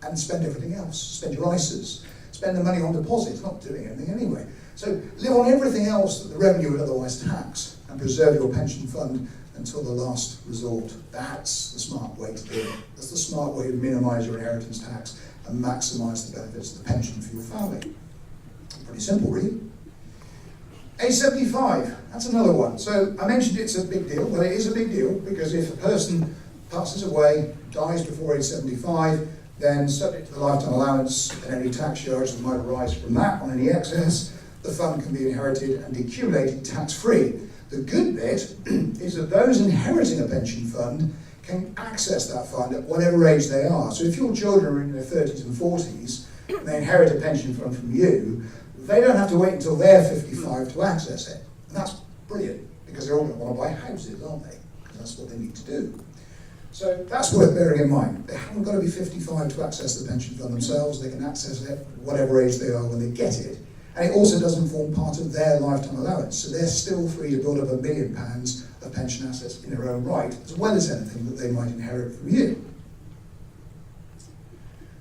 and spend everything else. Spend your ISAs, spend the money on deposits, not doing anything anyway. So live on everything else that the revenue would otherwise tax and preserve your pension fund until the last resort. That's the smart way to do it. That's the smart way to minimise your inheritance tax and maximise the benefits of the pension for your family. Pretty simple, really. Age 75, that's another one. So I mentioned it's a big deal. Well, it is a big deal because if a person passes away, dies before age 75, then subject to the lifetime allowance and any tax charge that might arise from that on any excess, the fund can be inherited and accumulated tax-free. The good bit is that those inheriting a pension fund can access that fund at whatever age they are. So if your children are in their 30s and 40s and they inherit a pension fund from you, they don't have to wait until they're 55 to access it. And that's brilliant, because they're all going to want to buy houses, aren't they? Because that's what they need to do. So that's worth bearing in mind. They haven't got to be 55 to access the pension fund themselves. They can access it at whatever age they are when they get it. And it also doesn't form part of their lifetime allowance. So they're still free to build up £1 million of pension assets in their own right, as well as anything that they might inherit from you.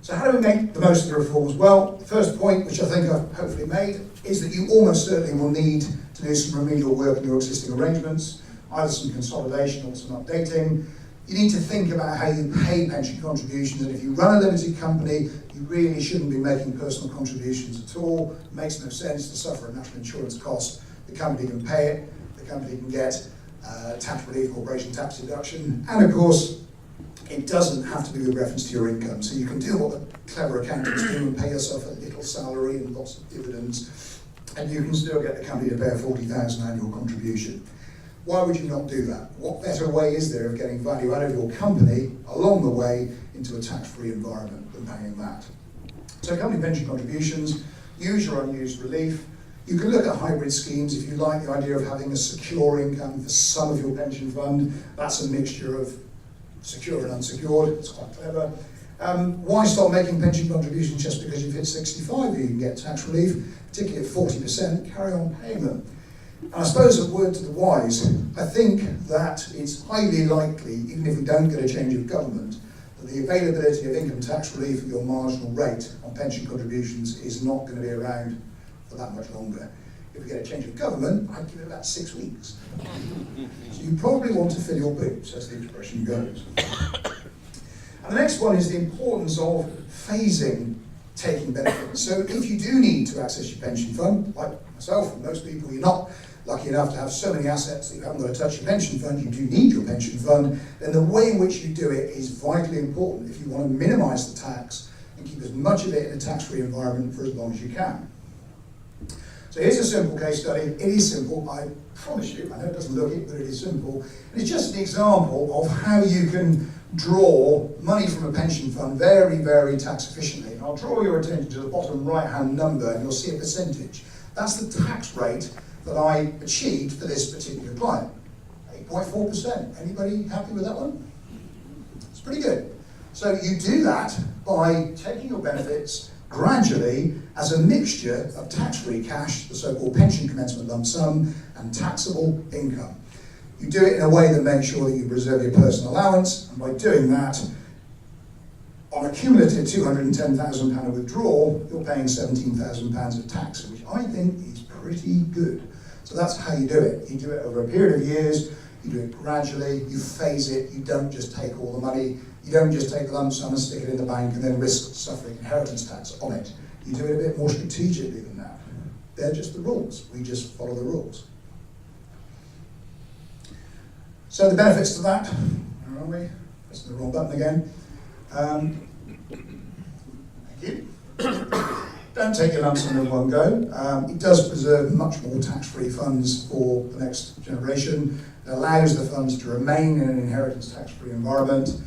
So how do we make the most of the reforms? Well, the first point, which I think I've hopefully made, is that you almost certainly will need to do some remedial work in your existing arrangements, either some consolidation or some updating. You need to think about how you pay pension contributions, and if you run a limited company, you really shouldn't be making personal contributions at all. It makes no sense to suffer a national insurance cost. The company can pay it, the company can get tax relief, corporation tax deduction, and of course, it doesn't have to be with reference to your income. So you can do what the clever accountants do and pay yourself a little salary and lots of dividends, and you can still get the company to pay a £40,000 annual contribution. Why would you not do that? What better way is there of getting value out of your company along the way into a tax-free environment than paying that? So company pension contributions, use your unused relief. You can look at hybrid schemes if you like the idea of having a secure income for some of your pension fund. That's a mixture of secure and unsecured. It's quite clever. Why start making pension contributions just because you've hit 65? You can get tax relief, particularly at 40%, carry on paying them. And I suppose a word to the wise, I think that it's highly likely, even if we don't get a change of government, that the availability of income tax relief at your marginal rate on pension contributions is not going to be around for that much longer. If we get a change of government, I'd give it about 6 weeks. So you probably want to fill your boots, as the expression goes. And the next one is the importance of phasing taking benefits. So if you do need to access your pension fund, like myself and most people, you're not lucky enough to have so many assets that you haven't got to touch your pension fund, you do need your pension fund, then the way in which you do it is vitally important if you want to minimise the tax and keep as much of it in a tax-free environment for as long as you can. So here's a simple case study. It is simple, I promise you. I know it doesn't look it, but it is simple. And it's just an example of how you can draw money from a pension fund very, very tax efficiently. And I'll draw your attention to the bottom right-hand number, and you'll see a percentage. That's the tax rate that I achieved for this particular client. 8.4%. Anybody happy with that one? It's pretty good. So you do that by taking your benefits gradually as a mixture of tax-free cash, the so-called pension commencement lump sum, and taxable income. You do it in a way that makes sure that you preserve your personal allowance, and by doing that, on a cumulative £210,000 withdrawal, you're paying £17,000 of tax, which I think is pretty good. So that's how you do it. You do it over a period of years, you do it gradually, you phase it, you don't just take all the money, you don't just take the lump sum and stick it in the bank and then risk suffering inheritance tax on it. You do it a bit more strategically than that. They're just the rules. We just follow the rules. So the benefits to that, where are we? Pressing the wrong button again. Thank you. Don't take your lump sum in one go. It does preserve much more tax-free funds for the next generation. It allows the funds to remain in an inheritance tax-free environment.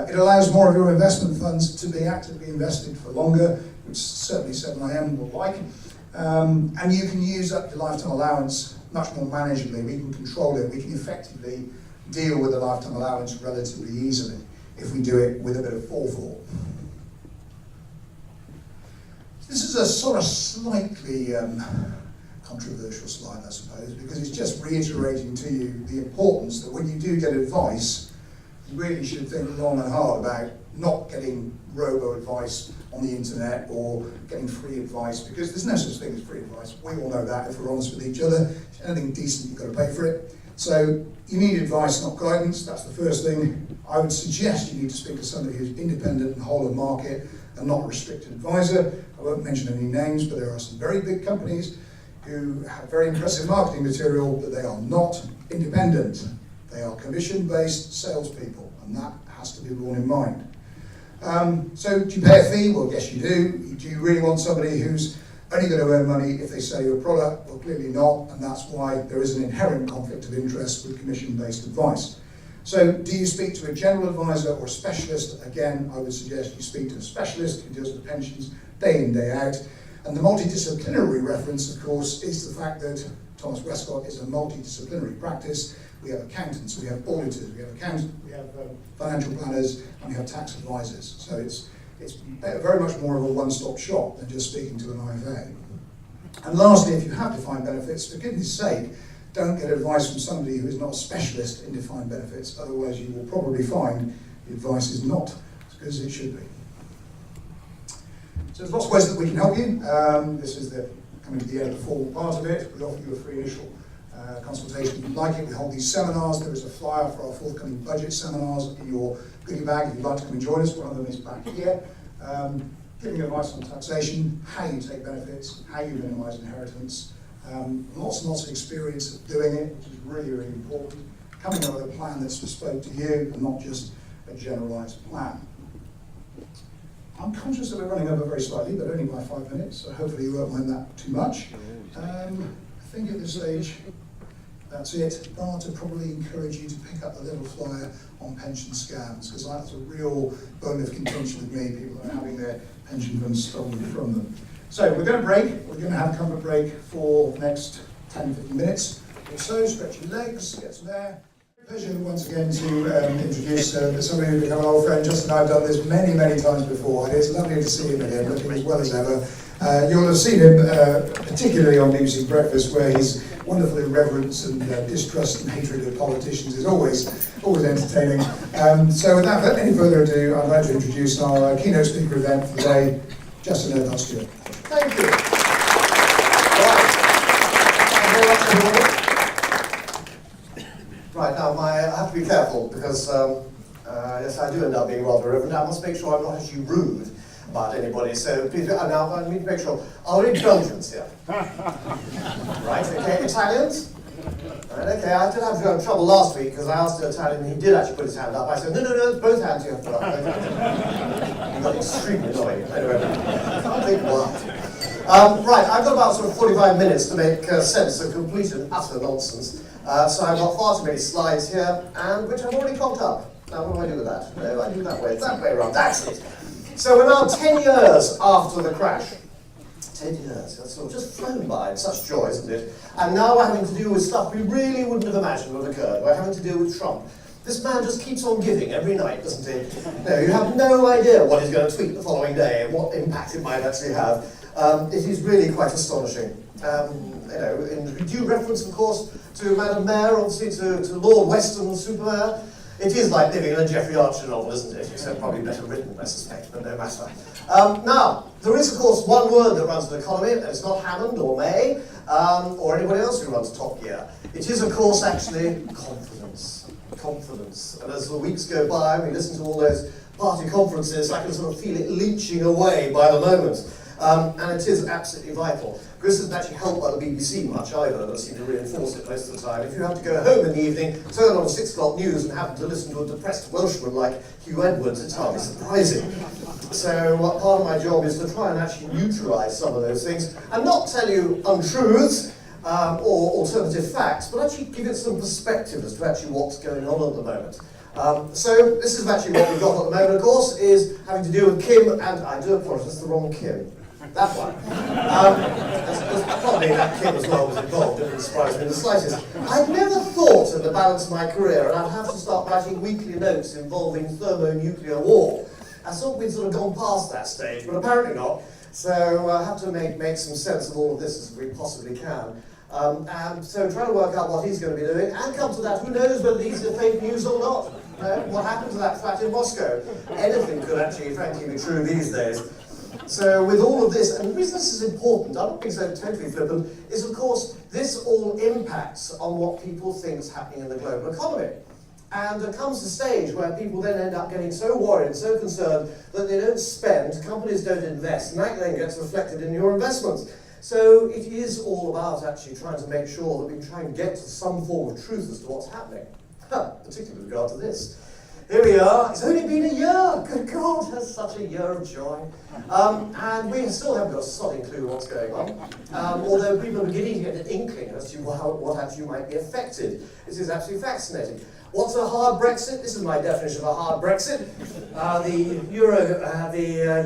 It allows more of your investment funds to be actively invested for longer, which certainly 7IM will like. And you can use up your lifetime allowance much more manageably. We can control it. We can effectively deal with the lifetime allowance relatively easily if we do it with a bit of forethought. This is a sort of slightly controversial slide, I suppose, because it's just reiterating to you the importance that when you do get advice, you really should think long and hard about not getting robo-advice on the internet or getting free advice, because there's no such thing as free advice. We all know that if we're honest with each other. If anything decent, you've got to pay for it. So you need advice, not guidance. That's the first thing. I would suggest you need to speak to somebody who's independent and whole of market and not a restricted advisor. I won't mention any names, but there are some very big companies who have very impressive marketing material, but they are not independent. They are commission-based salespeople, and that has to be borne in mind. So do you pay a fee? Well, yes you do. Do you really want somebody who's only going to earn money if they sell you a product? Well, clearly not, and that's why there is an inherent conflict of interest with commission-based advice. So do you speak to a general advisor or a specialist? Again, I would suggest you speak to a specialist who deals with pensions day in, day out. And the multidisciplinary reference, of course, is the fact that Thomas Westcott is a multidisciplinary practice. We have accountants, we have auditors, we have financial planners, and we have tax advisors. So it's very much more of a one-stop shop than just speaking to an IFA. And lastly, if you have defined benefits, for goodness sake, don't get advice from somebody who is not a specialist in defined benefits, otherwise you will probably find the advice is not as good as it should be. So there's lots of ways that we can help you. This is coming to the end of the formal part of it. We offer you a free initial consultation if you'd like it. We hold these seminars. There is a flyer for our forthcoming budget seminars in your goodie bag if you'd like to come and join us. One of them is back here. Giving advice on taxation, how you take benefits, how you minimise inheritance. Lots and lots of experience of doing it, which is really, really important. Coming up with a plan that's bespoke to you and not just a generalised plan. I'm conscious that we're running over very slightly, but only by 5 minutes, so hopefully you won't mind that too much. I think at this stage, that's it. Bar to probably encourage you to pick up the little flyer on pension scams, because that's a real bone of contention with me. People are having their pension funds stolen from them. So we're going to break. We're going to have a comfort break for the next 10-15 minutes or so. Stretch your legs, get some air. Pleasure once again to introduce somebody who's become an old friend. Justin and I have done this many, many times before, and it's lovely to see him again, looking as well as ever. You'll have seen him, particularly on BBC Breakfast, where his wonderful irreverence and distrust and hatred of politicians is always entertaining. So without any further ado, I'd like to introduce our keynote speaker event for the day, Justin Urquhart-Stewart. Thank you. Right. Thank you very much, everybody. Right, now I have to be careful because, yes, I do end up being rather irreverent. I must make sure I'm not actually rude about anybody, so please, now I need to make sure. Are there any Belgians here? Right, okay, Italians? Right, okay, I did have trouble last week because I asked an Italian and he did actually put his hand up. I said, no, both hands you have to put up. Both hands. He got extremely annoying. Anyway, I can't think what. Right, I've got about sort of 45 minutes to make sense of complete and utter nonsense. So I've got far too many slides here, and which I've already cocked up. Now what do I do with that? No, I do that way around, that's it. So we're now 10 years after the crash. 10 years, that's sort of just flown by, it's such joy, isn't it? And now we're having to deal with stuff we really wouldn't have imagined would occur. We're having to deal with Trump. This man just keeps on giving every night, doesn't he? No, you have no idea what he's going to tweet the following day and what impact it might actually have. It is really quite astonishing. In due reference, of course, to Madam Mayor, obviously to Lord Weston, the Super Mayor. It is like living in a Jeffrey Archer novel, isn't it? Except probably better written, I suspect, but no matter. Now, there is, of course, one word that runs the economy, and it's not Hammond or May, or anybody else who runs Top Gear. It is, of course, actually confidence. Confidence. And as the weeks go by, and we listen to all those party conferences, I can sort of feel it leaching away by the moment. And it is absolutely vital. This doesn't actually help by the BBC much either, and I seem to reinforce it most of the time. If you have to go home in the evening, turn on 6 o'clock news and happen to listen to a depressed Welshman like Hugh Edwards, it's hardly surprising. So part of my job is to try and actually neutralise some of those things, and not tell you untruths or alternative facts, but actually give it some perspective as to actually what's going on at the moment. So this is actually what we've got at the moment, of course, is having to do with Kim, and I do apologise, it's the wrong Kim. That one. There's probably that Kim as well was involved, it didn't surprise me in the slightest. I'd never thought at the balance of my career, and I'd have to start writing weekly notes involving thermonuclear war. I thought we'd sort of gone past that stage, but apparently not. So I have to make some sense of all of this as we possibly can. And so trying to work out what he's going to be doing, and come to that, who knows whether these are fake news or not. What happened to that flat in Moscow? Anything could actually, frankly, be true these days. So with all of this, and the reason this is important, I'm not being so totally flippant, is of course this all impacts on what people think is happening in the global economy. And there comes a stage where people then end up getting so worried, so concerned, that they don't spend, companies don't invest, and that then gets reflected in your investments. So it is all about actually trying to make sure that we try and get to some form of truth as to what's happening, particularly with regard to this. Here we are, it's only been a year, good God, that's such a year of joy. And we still haven't got a sodding clue what's going on, although people are beginning to get an inkling as to what actually might be affected. This is absolutely fascinating. What's a hard Brexit? This is my definition of a hard Brexit. The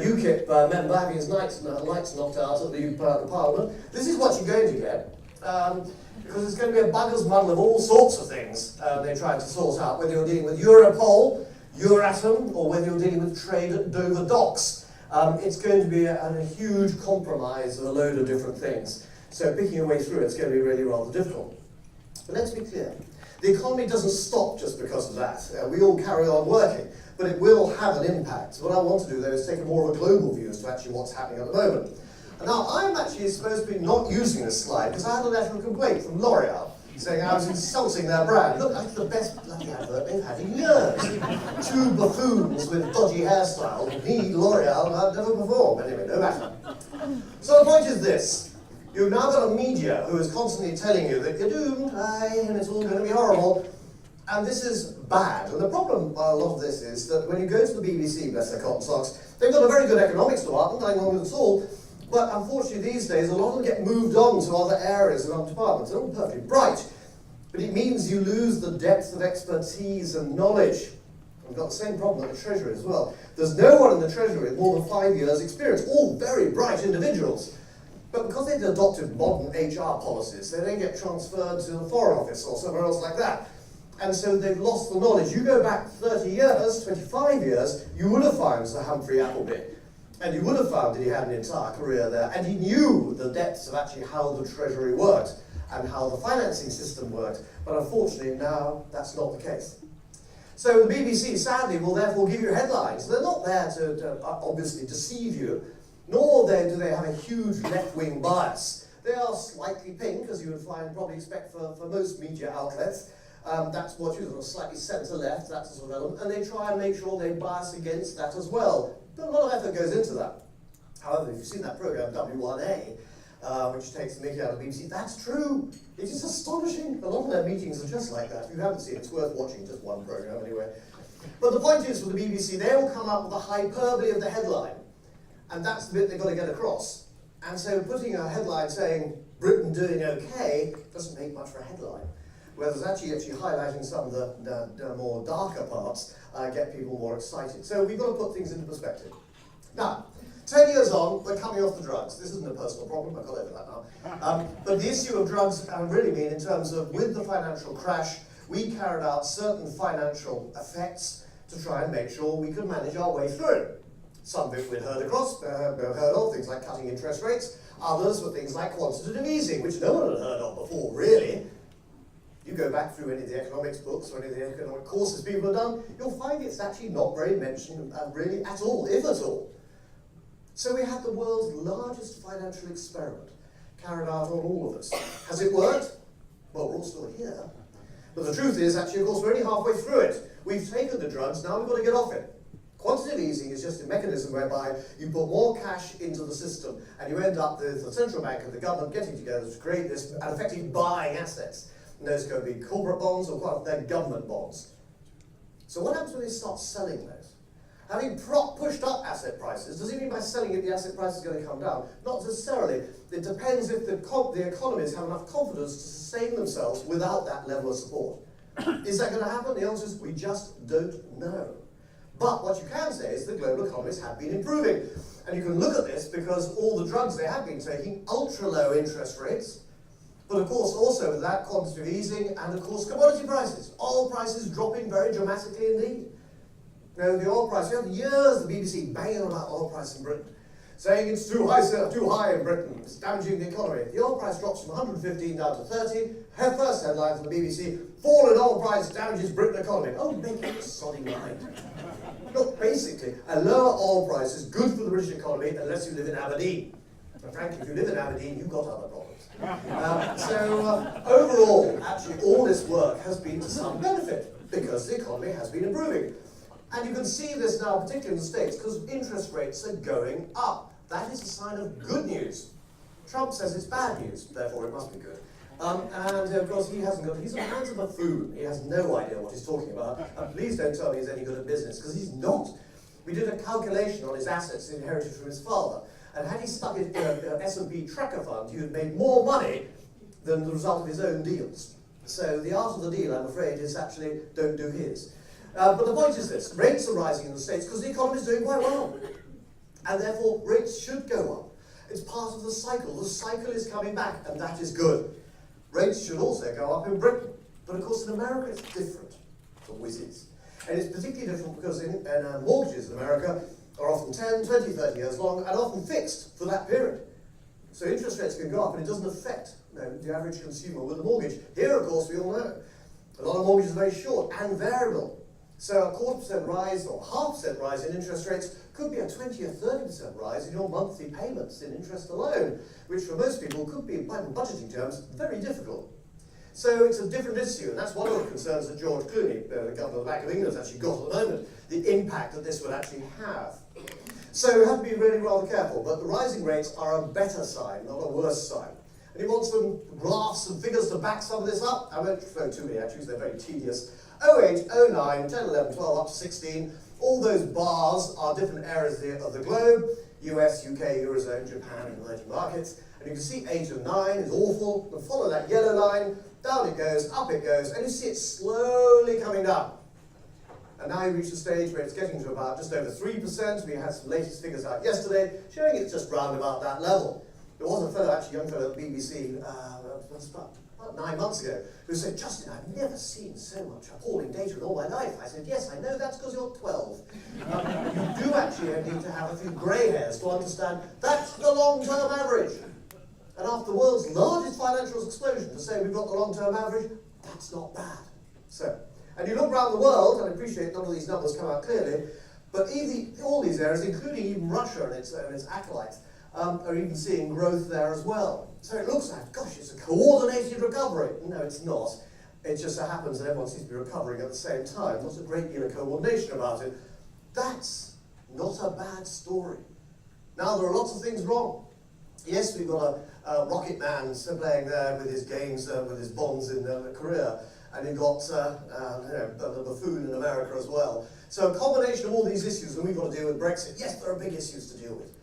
UKIP member having his lights knocked out at the Parliament. This is what you're going to get. Because it's going to be a bugger's muddle of all sorts of things they're trying to sort out, whether you're dealing with Europol, Euratom, or whether you're dealing with trade at Dover docks. It's going to be a huge compromise of a load of different things. So picking your way through it's going to be really rather difficult. But let's be clear. The economy doesn't stop just because of that. We all carry on working, but it will have an impact. What I want to do, though, is take a more of a global view as to actually what's happening at the moment. Now, I'm actually supposed to be not using this slide because I had a letter of complaint from L'Oreal saying I was insulting their brand. Look, that's the best bloody advert they've had in years. 2 buffoons with dodgy hairstyle need L'Oreal and I've never performed. Anyway, no matter. So the point is this. You've now got a media who is constantly telling you that you're doomed, and it's all going to be horrible. And this is bad. And the problem by a lot of this is that when you go to the BBC, bless their cotton socks, they've got a very good economics department, nothing wrong with it at all. But unfortunately these days, a lot of them get moved on to other areas and other departments. They're all perfectly bright. But it means you lose the depth of expertise and knowledge. We've got the same problem at the Treasury as well. There's no one in the Treasury with more than 5 years' experience, all very bright individuals. But because they've adopted modern HR policies, they then get transferred to the Foreign Office or somewhere else like that. And so they've lost the knowledge. You go back 30 years, 25 years, you would have found Sir Humphrey Appleby. And you would have found that he had an entire career there, and he knew the depths of actually how the Treasury worked and how the financing system worked. But unfortunately now, that's not the case. So the BBC, sadly, will therefore give you headlines. They're not there to obviously deceive you, nor do they have a huge left-wing bias. They are slightly pink, as you would probably expect for most media outlets. That's what you sort of slightly centre-left, that's the sort of element, and they try and make sure they bias against that as well. But a lot of effort goes into that. However, if you've seen that programme, W1A, which takes the mickey out of the BBC, that's true. It is astonishing. A lot of their meetings are just like that. If you haven't seen it, it's worth watching, just one programme anyway. But the point is, with the BBC, they will come up with the hyperbole of the headline. And that's the bit they've got to get across. And so putting a headline saying, Britain doing okay, doesn't make much for a headline. Whereas actually highlighting some of the more darker parts get people more excited. So we've got to put things into perspective. Now, 10 years on, we're coming off the drugs. This isn't a personal problem, I've got over that now. But the issue of drugs, I really mean in terms of with the financial crash, we carried out certain financial effects to try and make sure we could manage our way through it. Some of it we'd heard of, things like cutting interest rates. Others were things like quantitative easing, which no one had heard of before, really. You go back through any of the economics books or any of the economic courses people have done, you'll find it's actually not very mentioned really at all, if at all. So we had the world's largest financial experiment carried out on all of us. Has it worked? Well, we're all still here. But the truth is, actually, of course, we're only halfway through it. We've taken the drugs, now we've got to get off it. Quantitative easing is just a mechanism whereby you put more cash into the system and you end up with the central bank and the government getting together to create this and effectively buying assets. And those can be corporate bonds or quite often they're government bonds. So what happens when they start selling those? Having pushed up asset prices, does it mean by selling it the asset price is going to come down? Not necessarily. It depends if the economies have enough confidence to sustain themselves without that level of support. Is that going to happen? The answer is we just don't know. But what you can say is the global economies have been improving. And you can look at this because all the drugs they have been taking, ultra low interest rates, but of course also with that quantitative easing and of course commodity prices. Oil prices dropping very dramatically indeed. You know, the oil price, we have years the BBC banging on about oil price in Britain, saying it's too high in Britain, it's damaging the economy. The oil price drops from 115 down to 30. Her first headline from the BBC, fall in oil price damages Britain economy. Oh, make it a sodding mind. Look, basically, a lower oil price is good for the British economy unless you live in Aberdeen. And frankly, if you live in Aberdeen, you've got other problems. Overall, actually, all this work has been to some benefit because the economy has been improving. And you can see this now, particularly in the States, because interest rates are going up. That is a sign of good news. Trump says it's bad news, therefore it must be good. And of course he's a man's a buffoon. He has no idea what he's talking about. And please don't tell me he's any good at business, because he's not. We did a calculation on his assets inherited from his father. And had he stuck it in an S&P tracker fund, he would have made more money than the result of his own deals. So the art of the deal, I'm afraid, is actually don't do his. But the point is this, rates are rising in the States because the economy is doing quite well. And therefore, rates should go up. It's part of the cycle. The cycle is coming back, and that is good. Rates should also go up in Britain. But of course, in America, it's different. It always is. And it's particularly different because mortgages in America are often 10, 20, 30 years long and often fixed for that period. So interest rates can go up and it doesn't affect the average consumer with a mortgage. Here, of course, we all know, a lot of mortgages are very short and variable. So a 0.25% rise or 0.5% rise in interest rates could be a 20 or 30% rise in your monthly payments in interest alone, which for most people could be, in budgeting terms, very difficult. So it's a different issue, and that's one of the concerns that George Clooney, the governor of the Bank of England, has actually got at the moment, the impact that this would actually have. So we have to be really rather careful, but the rising rates are a better sign, not a worse sign. And you want some graphs and figures to back some of this up? I won't throw too many actually, they're very tedious. 08, 09, 10, 11, 12, up to 16, all those bars are different areas of the globe, US, UK, Eurozone, Japan, and emerging markets. And you can see 8 and 9 is awful, and follow that yellow line, down it goes, up it goes, and you see it slowly coming down. And now you reach the stage where it's getting to about just over 3%. We had some latest figures out yesterday showing it's just round about that level. There was a fellow, actually a young fellow at the BBC, about 9 months ago, who said, Justin, I've never seen so much appalling data in all my life. I said, yes, I know, that's because you're 12. You do actually need to have a few grey hairs to understand that's the long-term average. And after the world's largest financial explosion, to say we've got the long-term average, that's not bad. So, and you look around the world, and I appreciate none of these numbers come out clearly, but all these areas, including even Russia and its acolytes, are even seeing growth there as well. So it looks like, gosh, it's a coordinated recovery. No, it's not. It just so happens that everyone seems to be recovering at the same time. There's a great deal of coordination about it. That's not a bad story. Now, there are lots of things wrong. Yes, we've got a rocket man playing there with his games, with his bonds in Korea, and you've got the buffoon in America as well. So a combination of all these issues, and we've got to deal with Brexit. Yes, there are big issues to deal with.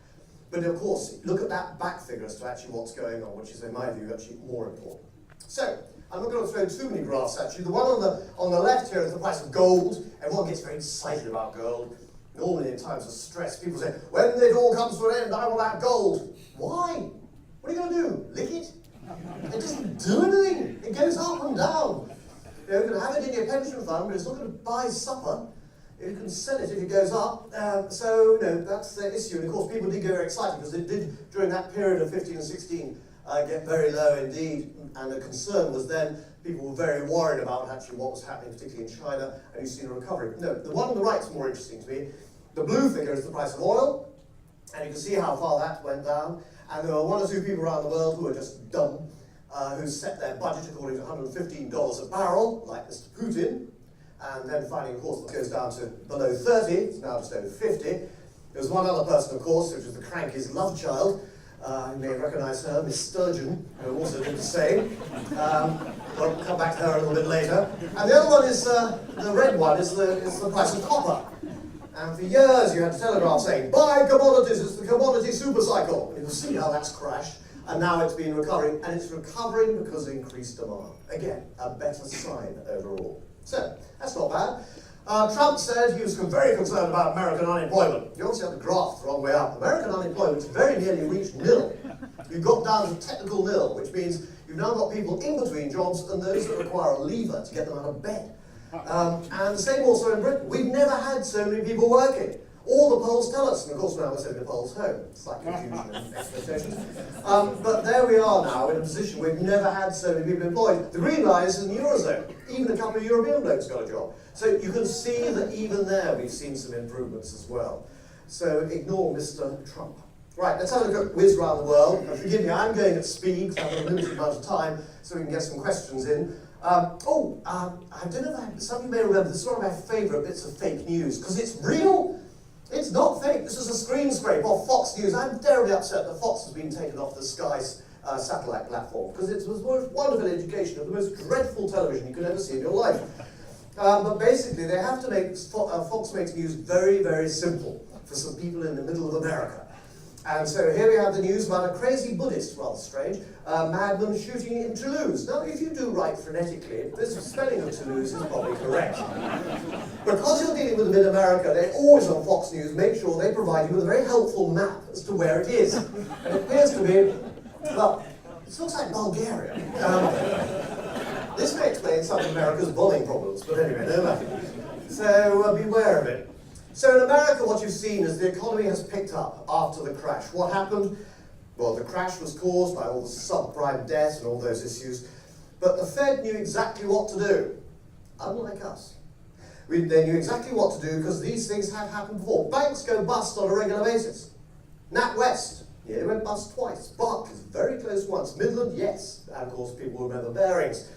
But of course, look at that back figure as to actually what's going on, which is, in my view, actually more important. So, I'm not going to throw too many graphs at you. The one on the left here is the price of gold. Everyone gets very excited about gold. Normally in times of stress, people say, when it all comes to an end, I will have gold. Why? What are you going to do? Lick it? It doesn't do anything. It goes up and down. You know, you can have it in your pension fund, but it's not going to buy supper. You can sell it if it goes up. So, that's the issue. And of course, people did get very excited because it did, during that period of 15 and 16, get very low indeed. And the concern was then people were very worried about actually what was happening, particularly in China, and you've seen a recovery. No, the one on the right is more interesting to me. The blue figure is the price of oil, and you can see how far that went down. And there were one or two people around the world who were just dumb, who set their budget according to $115 a barrel, like Mr. Putin, and then finding, of course, it goes down to below 30, it's now just over 50. There's one other person, of course, which was the cranky's love child. You may recognise her, Miss Sturgeon, who also did the same. We'll come back to her a little bit later. And the other one is, the red one, is the price of copper. And for years you had a telegraph saying, buy commodities, it's the commodity supercycle. And you'll see how that's crashed. And now it's been recovering, and it's recovering because of increased demand. Again, a better sign overall. So, that's not bad. Trump said he was very concerned about American unemployment. You obviously have the graph the wrong way up. American unemployment's very nearly reached nil. You've got down to technical nil, which means you've now got people in between jobs and those that require a lever to get them out of bed. And the same also in Britain. We've never had so many people working. All the polls tell us, and of course now we're sending the polls home. Slight confusion and expectations. But there we are now in a position we've never had so many people employed. The green line is in the Eurozone. Even a couple of European blokes got a job. So you can see that even there we've seen some improvements as well. So ignore Mr. Trump. Right, let's have a look at whiz around the world. Now, forgive me, I'm going at speed because I've got a limited amount of time so we can get some questions in. I don't know if some of you may remember, this is one of my favourite bits of fake news because it's real. It's not fake. This is a screen scrape off Fox News. I'm terribly upset that Fox has been taken off the Sky satellite platform because it was the most wonderful education of the most dreadful television you could ever see in your life. But basically, they have to make Fox makes news very, very simple for some people in the middle of America. And so here we have the news about a crazy Buddhist, rather strange, madman shooting in Toulouse. Now, if you do write phonetically, this spelling of Toulouse is probably correct. Because you're dealing with them in America, they always on Fox News make sure they provide you with a very helpful map as to where it is. And it appears to be, well, it looks like Bulgaria. This may explain some of America's bombing problems, but anyway, no matter. So beware of it. So in America, what you've seen is the economy has picked up after the crash. What happened? Well, the crash was caused by all the subprime debt and all those issues. But the Fed knew exactly what to do, unlike us. They knew exactly what to do because these things have happened before. Banks go bust on a regular basis. NatWest, yeah, they went bust twice. Barclays, very close once. Midland, yes. And of course, people remember Barings.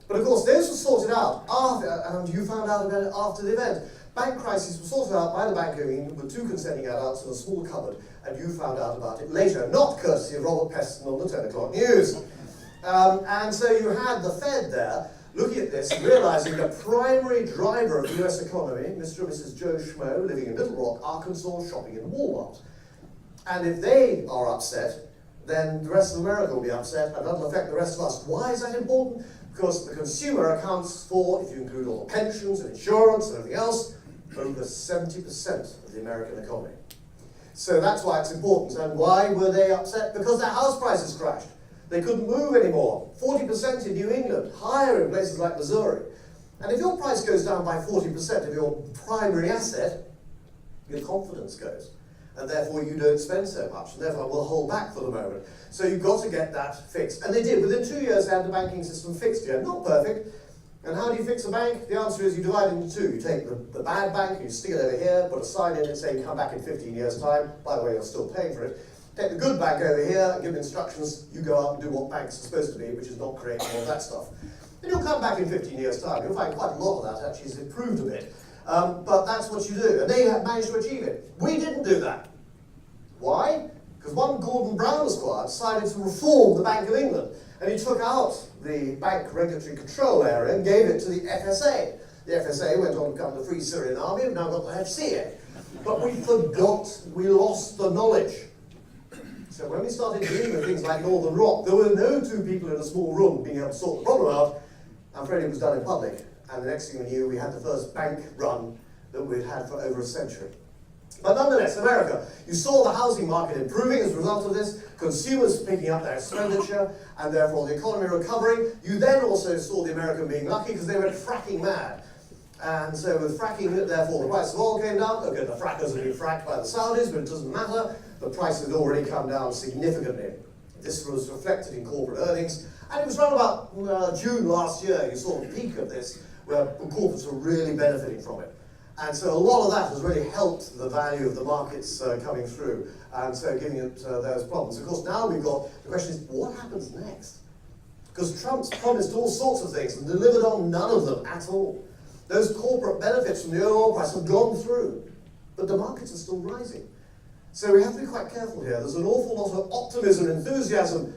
But of course, this was sorted out after, and you found out about it after the event. Bank crises were sorted out by the Bank of England with 2 consenting adults in a small cupboard, and you found out about it later, not courtesy of Robert Peston on the 10 o'clock news. And so you had the Fed there looking at this and realizing the primary driver of the US economy, Mr. and Mrs. Joe Schmo, living in Little Rock, Arkansas, shopping in Walmart. And if they are upset, then the rest of America will be upset, and that'll affect the rest of us. Why is that important? Because the consumer accounts for, if you include all the pensions and insurance and everything else, over 70% of the American economy. So that's why it's important. And why were they upset? Because their house prices crashed. They couldn't move anymore. 40% in New England, higher in places like Missouri. And if your price goes down by 40% of your primary asset, your confidence goes. And therefore you don't spend so much, and therefore will hold back for the moment. So you've got to get that fixed. And they did. Within 2 years they had the banking system fixed again. Not perfect. And how do you fix a bank? The answer is you divide it into 2. You take the bad bank, and you stick it over here, put a sign in it saying come back in 15 years' time. By the way, you're still paying for it. Take the good bank over here and give instructions. You go out and do what banks are supposed to be, which is not create all that stuff. And you'll come back in 15 years' time. You'll find quite a lot of that actually has improved a bit. But that's what you do. And they have managed to achieve it. We didn't do that. Why? Because one Gordon Brown Esquire decided to reform the Bank of England. And he took out the Bank Regulatory Control area and gave it to the FSA. The FSA went on to become the Free Syrian Army, and now got the FCA. But we forgot, we lost the knowledge. So when we started dealing with things like Northern Rock, there were no 2 people in a small room being able to sort the problem out. I'm afraid it was done in public. And the next thing we knew, we had the first bank run that we'd had for over a century. But nonetheless, America, you saw the housing market improving as a result of this, consumers picking up their expenditure, and therefore the economy recovering. You then also saw the American being lucky because they went fracking mad. And so with fracking, therefore the price of oil came down. Okay, the frackers had been fracked by the Saudis, but it doesn't matter. The price had already come down significantly. This was reflected in corporate earnings. And it was around about June last year, you saw the peak of this, where corporates were really benefiting from it. And so a lot of that has really helped the value of the markets coming through, and so giving it those problems. Of course, now we've got, the question is, what happens next? Because Trump's promised all sorts of things and delivered on none of them at all. Those corporate benefits from the oil price have gone through, but the markets are still rising. So we have to be quite careful here. There's an awful lot of optimism, enthusiasm,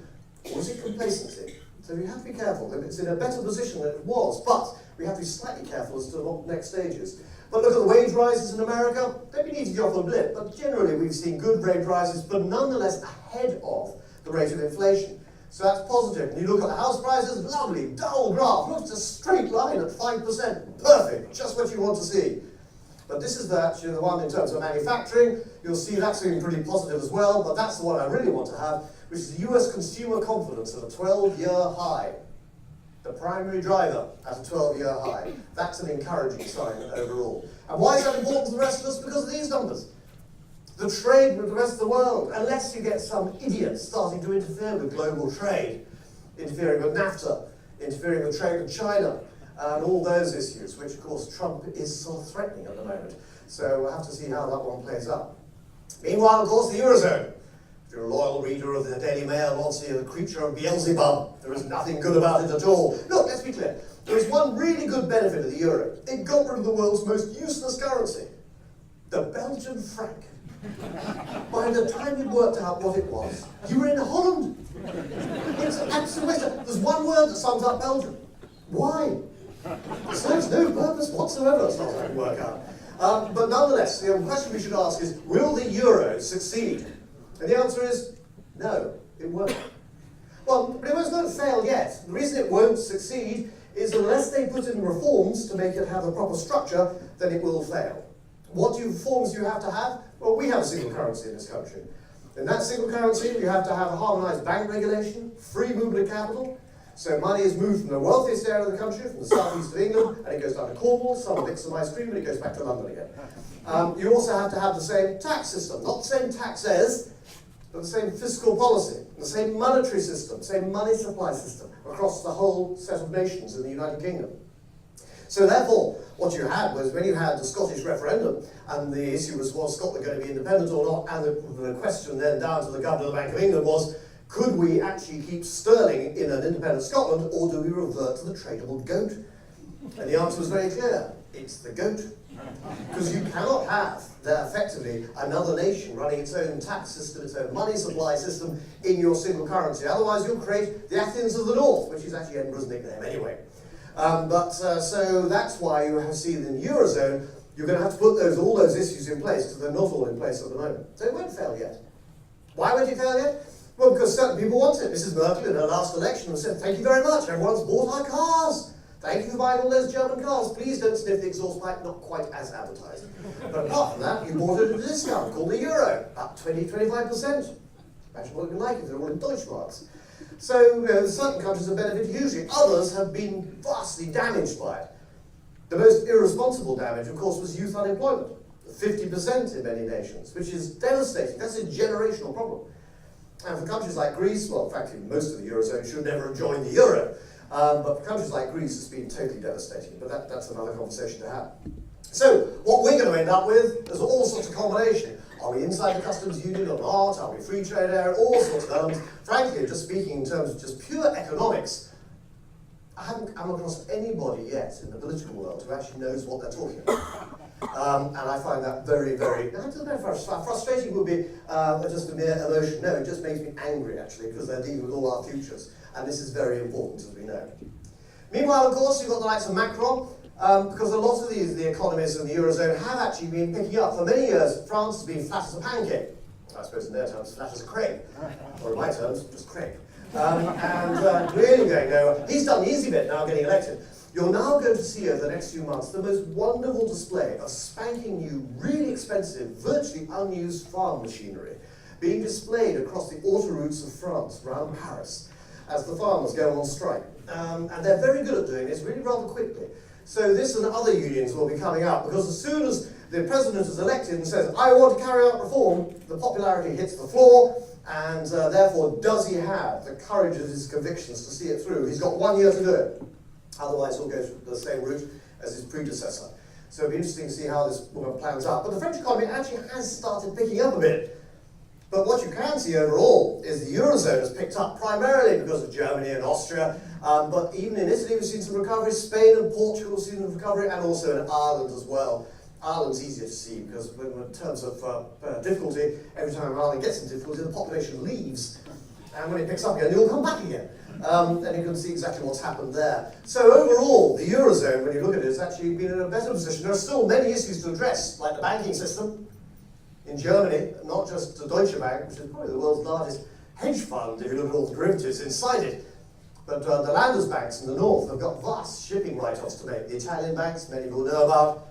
or is it complacency? So we have to be careful. It's in a better position than it was, but we have to be slightly careful as to what the next stage is. But look at the wage rises in America. They've been easy off a blip, but generally we've seen good wage rises, but nonetheless ahead of the rate of inflation. So that's positive. And you look at the house prices, lovely, dull graph, looks a straight line at 5%. Perfect, just what you want to see. But this is actually the one in terms of manufacturing. You'll see that's been pretty positive as well, but that's the one I really want to have, which is the US consumer confidence at a 12-year high. The primary driver at a 12-year high. That's an encouraging sign overall. And why is that important to the rest of us? Because of these numbers. The trade with the rest of the world, unless you get some idiots starting to interfere with global trade, interfering with NAFTA, interfering with trade with China, and all those issues, which of course Trump is sort of threatening at the moment. So we'll have to see how that one plays out. Meanwhile, of course, the Eurozone. If you're a loyal reader of the Daily Mail, obviously the creature of Beelzebub. There is nothing good about it at all. Look, let's be clear. There is one really good benefit of the euro. It got rid of the world's most useless currency, the Belgian franc. By the time you'd worked out what it was, you were in Holland. It's absolutely wasted. There's one word that sums up Belgium. Why? It serves no purpose whatsoever as far as I can work out. But nonetheless, the question we should ask is, will the euro succeed? And the answer is, no, it won't. Well, but it won't fail yet. The reason it won't succeed is unless they put in reforms to make it have a proper structure, then it will fail. What reforms do you have to have? Well, we have a single currency in this country. In that single currency, you have to have a harmonised bank regulation, free movement of capital. So money is moved from the wealthiest area of the country, from the southeast of England, and it goes down to Cornwall, someone licks some ice cream, and it goes back to London again. You also have to have the same tax system, not the same taxes, but the same fiscal policy, the same monetary system, same money supply system across the whole set of nations in the United Kingdom. So therefore, what you had was, when you had the Scottish referendum, and the issue was Scotland going to be independent or not, and the question then down to the Governor of the Bank of England was, could we actually keep sterling in an independent Scotland, or do we revert to the tradable goat? And the answer was very clear, it's the goat. Because you cannot have, effectively, another nation running its own tax system, its own money supply system in your single currency. Otherwise you'll create the Athens of the North, which is actually Edinburgh's nickname anyway. So that's why you have seen in the Eurozone, you're going to have to put all those issues in place, because they're not all in place at the moment. So it won't fail yet. Why won't it fail yet? Well, because certain people want it. Mrs. Merkel in her last election said, thank you very much, everyone's bought our cars. Thank you for buying all those German cars. Please don't sniff the exhaust pipe, not quite as advertised. But apart from that, you bought it at a discount called the euro, up 20-25%. Imagine what it would be like if they were all in Deutschmarks. So certain countries have benefited hugely. Others have been vastly damaged by it. The most irresponsible damage, of course, was youth unemployment. 50% in many nations, which is devastating. That's a generational problem. And for countries like Greece, well, frankly, most of the Eurozone should never have joined the euro. But for countries like Greece, it's been totally devastating. But that's another conversation to have. So what we're going to end up with is all sorts of combination. Are we inside the customs union or not? Are we free trade area? All sorts of elements. Frankly, just speaking in terms of just pure economics, I haven't come across anybody yet in the political world who actually knows what they're talking about. And I find that very, very, I don't know if frustrating would be just a mere emotion. No, it just makes me angry, actually, because they're dealing with all our futures. And this is very important, as we know. Meanwhile, of course, you've got the likes of Macron, because a lot of the economies in the Eurozone have actually been picking up. For many years, France has been flat as a pancake. I suppose in their terms, flat as a crepe. Or in my terms, just crepe. And really going nowhere. He's done the easy bit now, getting elected. You're now going to see over the next few months the most wonderful display of spanking new, really expensive, virtually unused farm machinery being displayed across the autoroutes of France, around Paris, as the farmers go on strike. And they're very good at doing this, really rather quickly. So this and other unions will be coming out, because as soon as the president is elected and says, I want to carry out reform, the popularity hits the floor, and therefore does he have the courage of his convictions to see it through? He's got 1 year to do it. Otherwise he'll go the same route as his predecessor. So it'll be interesting to see how this plans out. But the French economy actually has started picking up a bit. But what you can see overall is the Eurozone has picked up, primarily because of Germany and Austria, but even in Italy we've seen some recovery, Spain and Portugal have seen some recovery, and also in Ireland as well. Ireland's easier to see because in terms of difficulty, every time Ireland gets in difficulty, the population leaves, and when it picks up again, they all come back again. And you can see exactly what's happened there. So overall, the Eurozone, when you look at it, has actually been in a better position. There are still many issues to address, like the banking system. In Germany, not just the Deutsche Bank, which is probably the world's largest hedge fund, if you look at all the derivatives inside it, but the Landesbanks in the north have got vast shipping write-offs to make. The Italian banks, many people know about,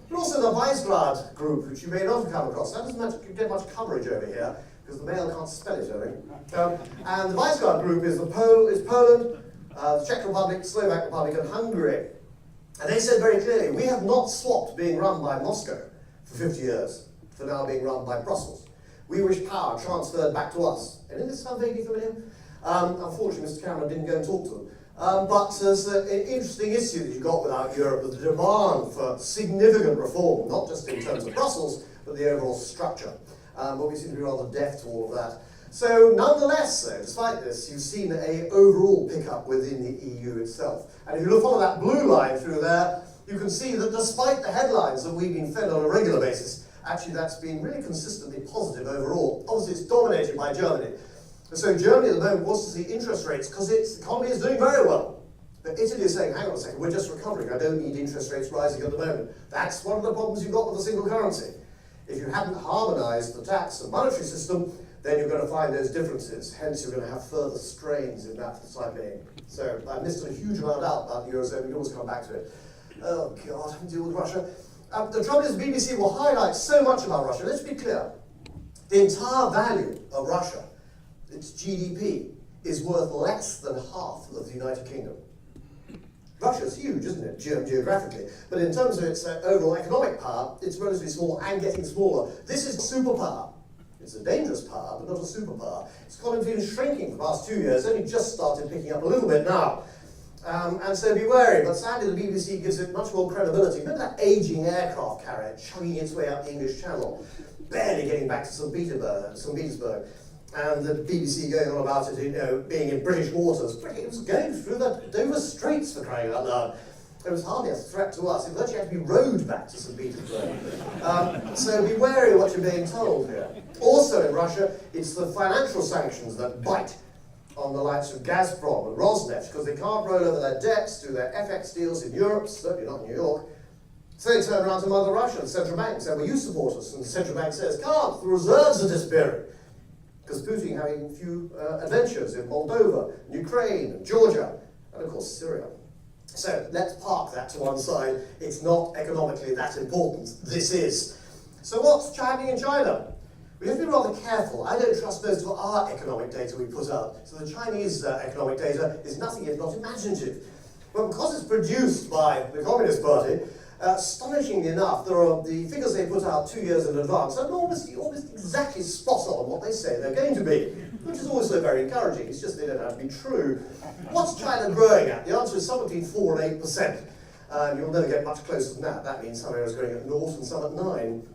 but also the Weisgrad group, which you may not have come across. That doesn't get much coverage over here, because the Mail can't spell it, I think. And the Weisgrad group is Poland, the Czech Republic, Slovak Republic, and Hungary. And they said very clearly, we have not swapped being run by Moscow for 50 years. For now being run by Brussels. We wish power transferred back to us. Anything this sound vaguely familiar? Unfortunately, Mr. Cameron didn't go and talk to them. But there's an interesting issue that you've got without Europe, the demand for significant reform, not just in terms of Brussels, but the overall structure. But we seem to be rather deaf to all of that. So nonetheless, though, despite this, you've seen an overall pickup within the EU itself. And if you follow that blue line through there, you can see that despite the headlines that we've been fed on a regular basis, actually that's been really consistently positive overall. Obviously it's dominated by Germany. And so Germany at the moment wants to see interest rates because its economy is doing very well. But Italy is saying, hang on a second, we're just recovering. I don't need interest rates rising at the moment. That's one of the problems you've got with a single currency. If you haven't harmonized the tax and monetary system, then you're going to find those differences. Hence you're going to have further strains in that for the time being. So I missed a huge amount out about the Eurozone. We can always come back to it. Oh God, deal with Russia. The trouble is, the BBC will highlight so much about Russia. Let's be clear. The entire value of Russia, its GDP, is worth less than half of the United Kingdom. Russia's huge, isn't it, geographically? But in terms of its overall economic power, it's relatively small and getting smaller. This is superpower. It's a dangerous power, but not a superpower. Its economy has been shrinking for the past 2 years, only just started picking up a little bit now. And so be wary, but sadly the BBC gives it much more credibility. Remember that ageing aircraft carrier chugging its way up the English Channel, barely getting back to St. Petersburg, and the BBC going on about it, being in British waters. It was going through the Dover Straits, for crying out loud. It was hardly a threat to us. It virtually had to be rowed back to St. Petersburg. So be wary of what you're being told here. Also in Russia, it's the financial sanctions that bite on the likes of Gazprom and Rosneft, because they can't roll over their debts, do their FX deals in Europe, certainly not in New York. So they turn around to Mother Russia, the central bank, and say, well, you support us. And the central bank says, can't, the reserves are disappearing. Because Putin having a few adventures in Moldova, Ukraine, and Georgia, and of course Syria. So let's park that to one side. It's not economically that important. This is. So what's happening in China? We have to be rather careful. I don't trust most of our economic data we put out. So the Chinese economic data is nothing if not imaginative. But because it's produced by the Communist Party, astonishingly enough, there are the figures they put out 2 years in advance are almost exactly spot on what they say they're going to be, which is also very encouraging. It's just they don't have to be true. What's China growing at? The answer is somewhere between 4 and 8%. You'll never get much closer than that. That means some areas growing at 0 and some at 9.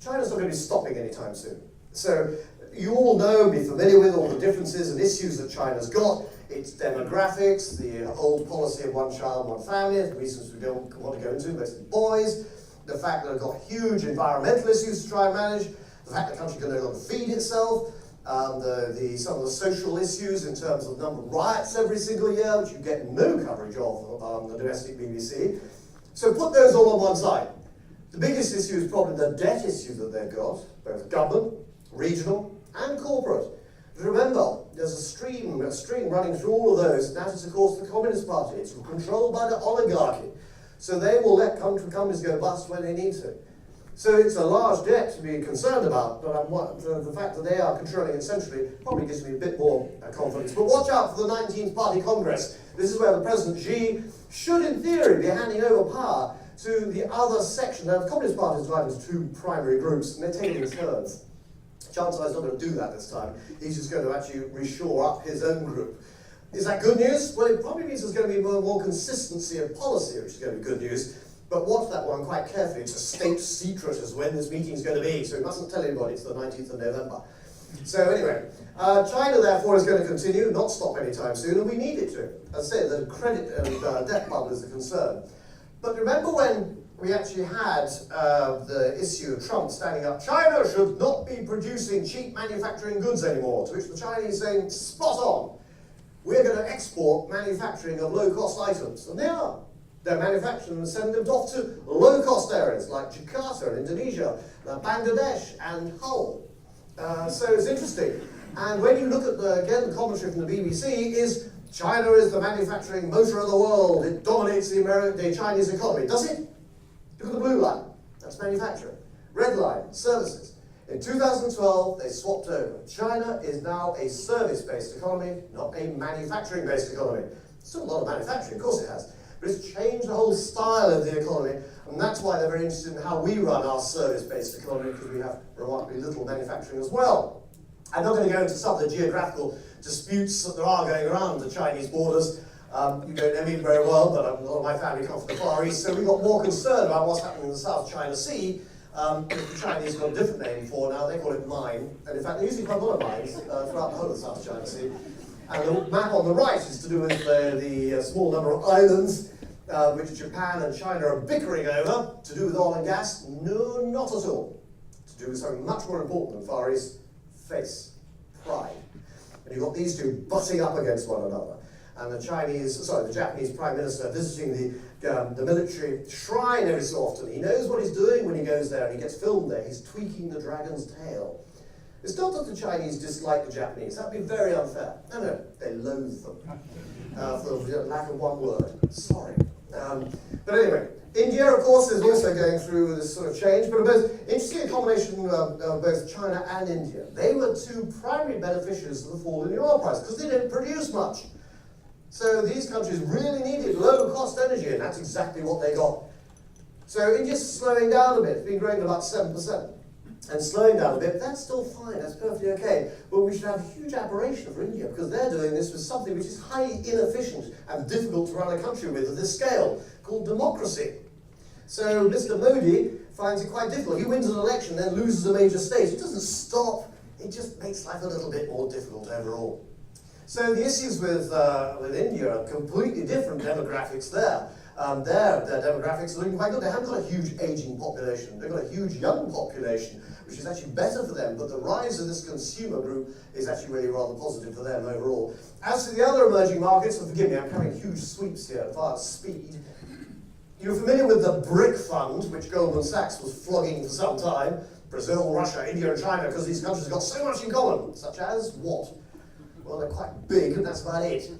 China's not going to be stopping anytime soon. So you all know, be familiar with all the differences and issues that China's got. Its demographics, the old policy of one child, one family, the reasons we don't want to go into, mostly boys, the fact that they've got huge environmental issues to try and manage, the fact the country can no longer feed itself, some of the social issues in terms of the number of riots every single year, which you get no coverage of on the domestic BBC. So put those all on one side. The biggest issue is probably the debt issue that they've got, both government, regional, and corporate. But remember, there's a string running through all of those, and that is, of course, the Communist Party. It's controlled by the oligarchy. So they will let companies go bust when they need to. So it's a large debt to be concerned about, but the fact that they are controlling it centrally probably gives me a bit more confidence. But watch out for the 19th Party Congress. This is where the President Xi should, in theory, be handing over power to the other section. Now, the Communist Party is divided into two primary groups, and they're taking in turns. Chancellor is not going to do that this time. He's just going to actually reshore up his own group. Is that good news? Well, it probably means there's going to be more consistency of policy, which is going to be good news. But watch that one quite carefully. It's a state secret as when this meeting is going to be, so we mustn't tell anybody. It's the 19th of November. So anyway, China, therefore, is going to continue, not stop anytime soon, and we need it to. As I say, the credit and debt bubble is a concern. But remember when we actually had the issue of Trump standing up, China should not be producing cheap manufacturing goods anymore, to which the Chinese saying, spot on, we're going to export manufacturing of low-cost items. And they are. They're manufacturing and sending them off to low-cost areas like Jakarta in Indonesia, Bangladesh and Hull. So it's interesting. And when you look at, again, the commentary from the BBC is, China is the manufacturing motor of the world. It dominates the Chinese economy. Does it? Look at the blue line. That's manufacturing. Red line, services. In 2012, they swapped over. China is now a service-based economy, not a manufacturing-based economy. Still a lot of manufacturing, of course it has. But it's changed the whole style of the economy, and that's why they're very interested in how we run our service-based economy, because we have remarkably little manufacturing as well. I'm not going to go into some of the geographical disputes that there are going around the Chinese borders. You don't know me very well, but a lot of my family come from the Far East, so we got more concerned about what's happening in the South China Sea. The Chinese have got a different name for now, they call it mine, and in fact they usually quite a lot of mines throughout the whole of the South China Sea. And the map on the right is to do with the small number of islands which Japan and China are bickering over, to do with oil and gas. No, not at all. To do with something much more important than Far East, face, pride. And you've got these two butting up against one another. And the Japanese Prime Minister visiting the military shrine every so often. He knows what he's doing when he goes there, and he gets filmed there. He's tweaking the dragon's tail. It's not that the Chinese dislike the Japanese. That would be very unfair. No, they loathe them. For lack of one word. Sorry. But anyway, India, of course, is also going through this sort of change, but interesting combination of both China and India. They were two primary beneficiaries of the fall in the oil price, because they didn't produce much. So these countries really needed low-cost energy, and that's exactly what they got. So India's slowing down a bit. It's been growing at about 7%. And slowing down a bit, that's still fine, that's perfectly okay. But we should have a huge admiration for India, because they're doing this with something which is highly inefficient and difficult to run a country with at this scale, called democracy. So Mr. Modi finds it quite difficult. He wins an election, then loses a major state. It doesn't stop, it just makes life a little bit more difficult overall. So the issues with India are completely different demographics there. Their demographics are looking quite good. They haven't got a huge aging population. They've got a huge young population, which is actually better for them. But the rise of this consumer group is actually really rather positive for them overall. As for the other emerging markets, and forgive me, I'm carrying huge sweeps here at fast speed. You're familiar with the BRIC fund, which Goldman Sachs was flogging for some time. Brazil, Russia, India, and China, because these countries have got so much in common. Such as what? Well, they're quite big, and that's about it.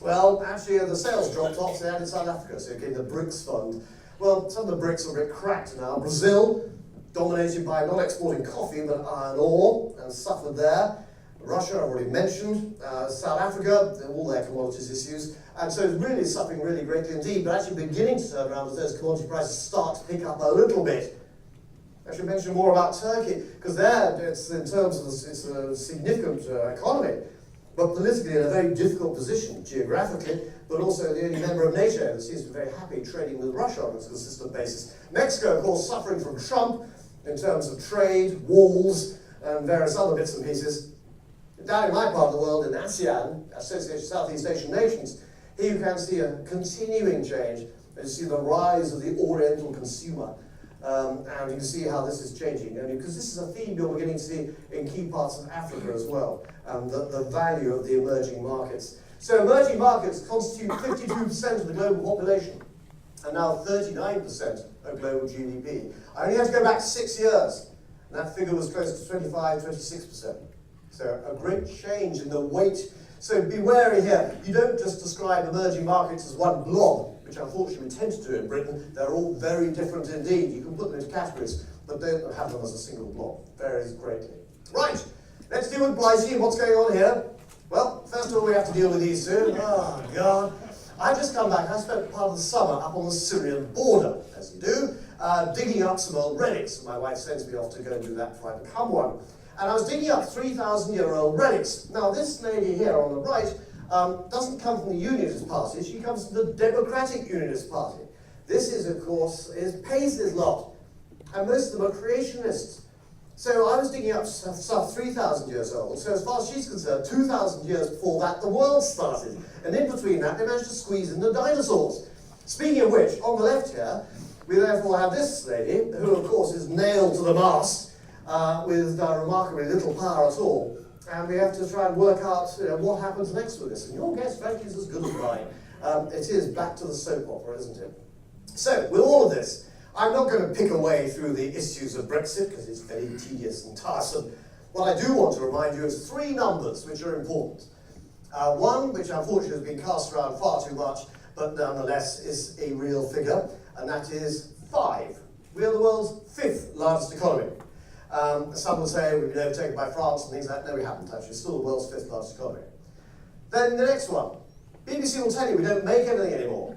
Well, actually, the sales dropped off, so they added South Africa, so it gave the BRICS fund. Well, some of the BRICS are a bit cracked now. Brazil, dominated by not exporting coffee, but iron ore, and suffered there. Russia, I've already mentioned. South Africa, all their commodities issues. And so it's really suffering really greatly indeed, but actually beginning to turn around as those commodity prices start to pick up a little bit. I should mention more about Turkey, because there, it's in terms of it's a significant economy, but politically in a very difficult position, geographically, but also the only member of NATO that seems to be very happy trading with Russia on a consistent basis. Mexico, of course, suffering from Trump in terms of trade, walls, and various other bits and pieces. Down in my part of the world, in ASEAN, Association of Southeast Asian Nations, here you can see a continuing change. You see the rise of the Oriental consumer. And you can see how this is changing. Because this is a theme you're beginning to see in key parts of Africa as well, the value of the emerging markets. So emerging markets constitute 52% of the global population, and now 39% of global GDP. I only have to go back 6 years, and that figure was close to 25, 26%. So a great change in the weight. So be wary here. You don't just describe emerging markets as one blob, which unfortunately we tend to do in Britain. They're all very different indeed. You can put them into categories, but don't have them as a single blob. Varies greatly. Right, let's deal with Blighty. What's going on here? Well, first of all, we have to deal with these two. Oh, God. I've just come back. I spent part of the summer up on the Syrian border, as you do, digging up some old relics. My wife sends me off to go and do that before I become one. And I was digging up 3,000-year-old relics. Now, this lady here on the right doesn't come from the Unionist Party. She comes from the Democratic Unionist Party. This is, of course, Paisley's lot. And most of them are creationists. So I was digging up stuff 3,000 years old. So as far as she's concerned, 2,000 years before that, the world started. And in between that, they managed to squeeze in the dinosaurs. Speaking of which, on the left here, we therefore have this lady, who of course is nailed to the mast with remarkably little power at all. And we have to try and work out what happens next with this. And your guess, frankly, is as good as mine. It is back to the soap opera, isn't it? So, with all of this, I'm not going to pick away through the issues of Brexit, because it's very tedious and tiresome. What I do want to remind you is 3 numbers which are important. One, which unfortunately has been cast around far too much, but nonetheless is a real figure, and that is 5. We are the world's 5th largest economy. Some will say we've been overtaken by France and things like that. No, we haven't actually. Still the world's 5th largest economy. Then the next one. BBC will tell you we don't make anything anymore.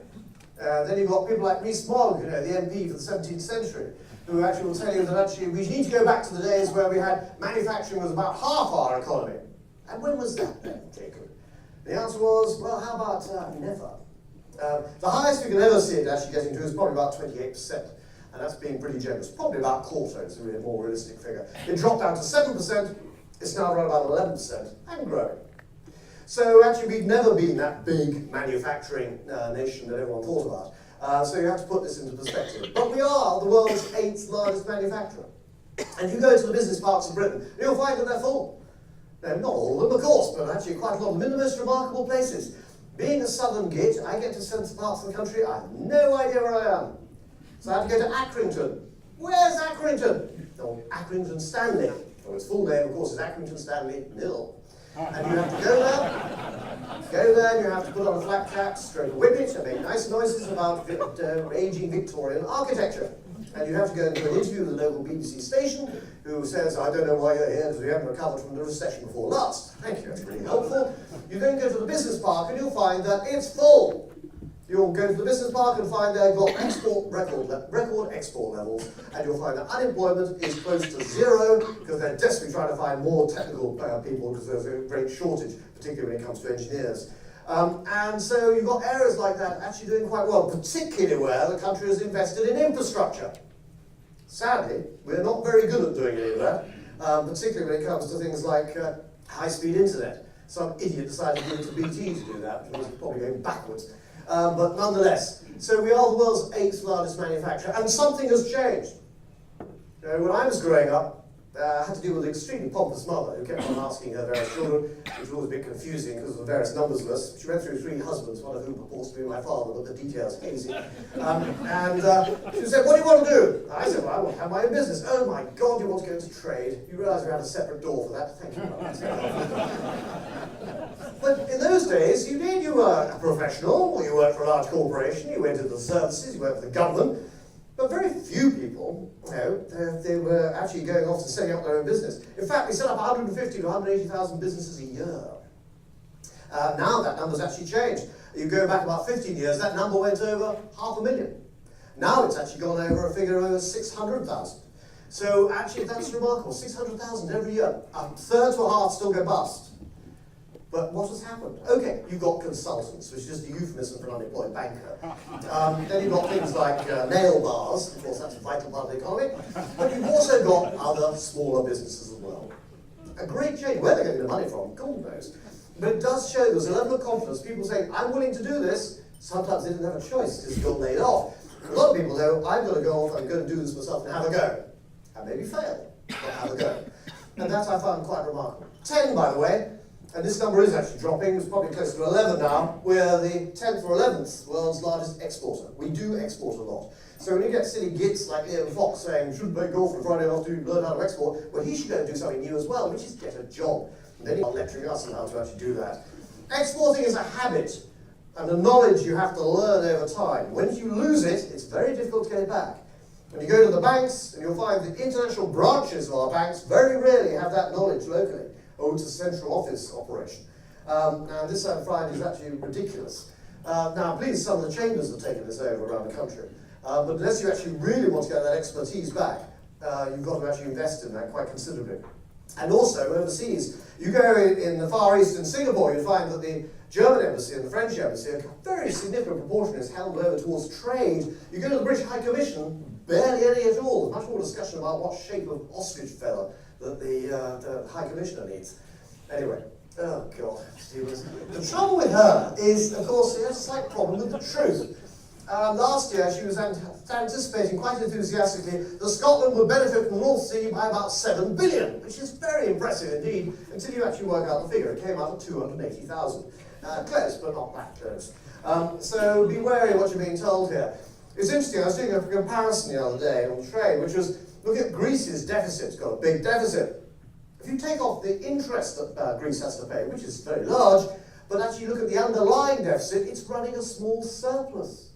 Then you've got people like Rhys Mogg, the MP for the 17th century, who actually will tell you that actually we need to go back to the days where we had manufacturing was about half our economy. And when was that then, Jacob? The answer was, well, how about never? The highest we can ever see it actually getting to is probably about 28%. And that's being pretty generous. Probably about a quarter, it's a really more realistic figure. It dropped down to 7%, it's now around about 11% and growing. So actually we've never been that big manufacturing nation that everyone thought about. So you have to put this into perspective. But we are the world's 8th largest manufacturer. And you go to the business parks of Britain, you'll find that they're full. Now, not all of them, of course, but actually quite a lot of them in the most remarkable places. Being a southern git, I get to certain parts of the country, I have no idea where I am. So I have to go to Accrington. Where's Accrington? Oh, Accrington Stanley. Well, its full name, of course, is Accrington Stanley Mill. And you have to go there, and you have to put on a flat cap, stroke a whippet, and make nice noises about aging Victorian architecture. And you have to go into an interview with the local BBC station, who says, I don't know why you're here, because we haven't recovered from the recession before last. Thank you, that's really helpful. You then go to the business park, and you'll find that it's full. You'll go to the business park and find they've got record export levels, and you'll find that unemployment is close to 0 because they're desperately trying to find more technical people because there's a great shortage, particularly when it comes to engineers. And so you've got areas like that actually doing quite well, particularly where the country has invested in infrastructure. Sadly, we're not very good at doing any of that, particularly when it comes to things like high-speed internet. Some idiot decided to give it to BT to do that, which was probably going backwards. But nonetheless, so we are the world's 8th largest manufacturer, and something has changed. When I was growing up, I had to deal with an extremely pompous mother who kept on asking her various children, which was always a bit confusing because of the various numbers list. She went through 3 husbands, one of whom purports to be my father, but the details hazy. And she said, what do you want to do? And I said, well, I want to have my own business. Oh my God, you want to go into trade? You realise we had a separate door for that? Thank you. But in those days, you were a professional, or you worked for a large corporation, you went into the services, you worked for the government. But very few people, they were actually going off and setting up their own business. In fact, we set up 150 to 180,000 businesses a year. Now that number's actually changed. You go back about 15 years, that number went over 500,000. Now it's actually gone over a figure over 600,000. So actually that's remarkable, 600,000 every year. A third to a half still go bust. But what has happened? Okay, you've got consultants, which is just a euphemism for an unemployed banker. Then you've got things like nail bars, of course that's a vital part of the economy. But you've also got other smaller businesses as well. A great change. Where they're getting the money from, God knows. But it does show there's a level of confidence. People saying, I'm willing to do this. Sometimes they didn't have a choice because you got laid off. A lot of people know, I'm going to go off, I'm going to do this myself and have a go. And maybe fail, but have a go. And that I found quite remarkable. 10, by the way. And this number is actually dropping, it's probably close to 11 now. We're the 10th or 11th world's largest exporter. We do export a lot. So when you get silly gits like Ian Fox saying, shouldn't play golf on Friday afternoon, learn how to export, well, he should go and do something new as well, which is get a job. And then you're lecturing us on how to actually do that. Exporting is a habit and a knowledge you have to learn over time. When you lose it, it's very difficult to get it back. When you go to the banks, and you'll find the international branches of our banks very rarely have that knowledge locally, or it's a central office operation. And this I find is actually ridiculous. Now, please, some of the chambers have taken this over around the country. But unless you actually really want to get that expertise back, you've got to actually invest in that quite considerably. And also overseas, you go in the Far East in Singapore, you find that the German embassy and the French embassy, a very significant proportion is held over towards trade. You go to the British High Commission, barely any at all. There's much more discussion about what shape of ostrich feather that the High Commissioner needs. Anyway, oh God. The trouble with her is, of course, she has a slight problem with the truth. Last year, she was anticipating quite enthusiastically that Scotland would benefit from the North Sea by about 7 billion, which is very impressive indeed, until you actually work out the figure. It came out at 280,000. Close, but not that close. So be wary of what you're being told here. It's interesting, I was doing a comparison the other day on trade, which was, look at Greece's deficit. It's got a big deficit. If you take off the interest that Greece has to pay, which is very large, but actually look at the underlying deficit, it's running a small surplus.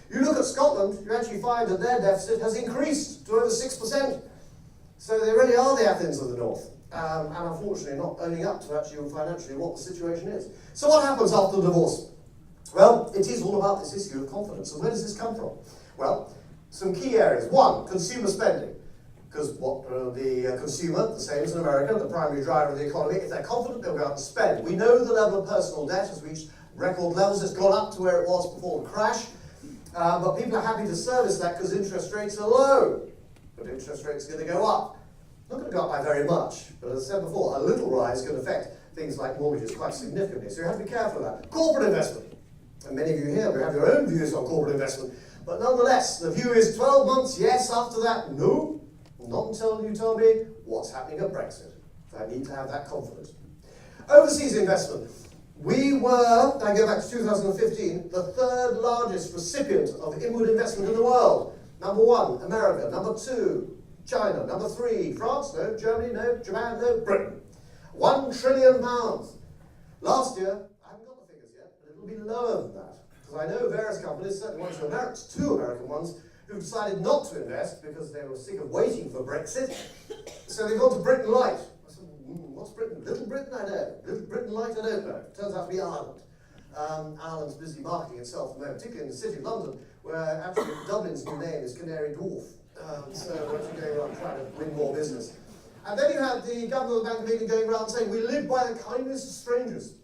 You look at Scotland, you actually find that their deficit has increased to over 6%. So they really are the Athens of the North. And unfortunately not owning up to actually financially what the situation is. So what happens after the divorce? Well, it is all about this issue of confidence. And where does this come from? Well, some key areas. One, consumer spending. Because what the consumer, the same as in America, the primary driver of the economy, if they're confident, they'll go out and spend. We know the level of personal debt has reached record levels. It's gone up to where it was before the crash. But people are happy to service that because interest rates are low. But interest rates are going to go up. Not going to go up by very much, but as I said before, a little rise can affect things like mortgages quite significantly. So you have to be careful of that. Corporate investment. And many of you here will have your own views on corporate investment. But nonetheless, the view is 12 months, yes. After that, no. Not until you tell me what's happening at Brexit. I need to have that confidence. Overseas investment. We were, I go back to 2015, the third largest recipient of inward investment in the world. Number 1, America. Number 2, China. Number 3, France. No. Germany. No. Japan. No. Britain. £1 trillion. Last year, I haven't got the figures yet, but it will be lower than that. Because I know various companies, certainly two American ones, who've decided not to invest because they were sick of waiting for Brexit. So they've gone to Britain Light. I said, what's Britain? Little Britain, I know. Little Britain Light, I don't know. It turns out to be Ireland. Ireland's busy marketing itself at the moment, particularly in the city of London, where actually Dublin's new name is Canary Dwarf. So we're actually going around trying to win more business. And then you had the governor of the Bank of England going around saying, we live by the kindness of strangers.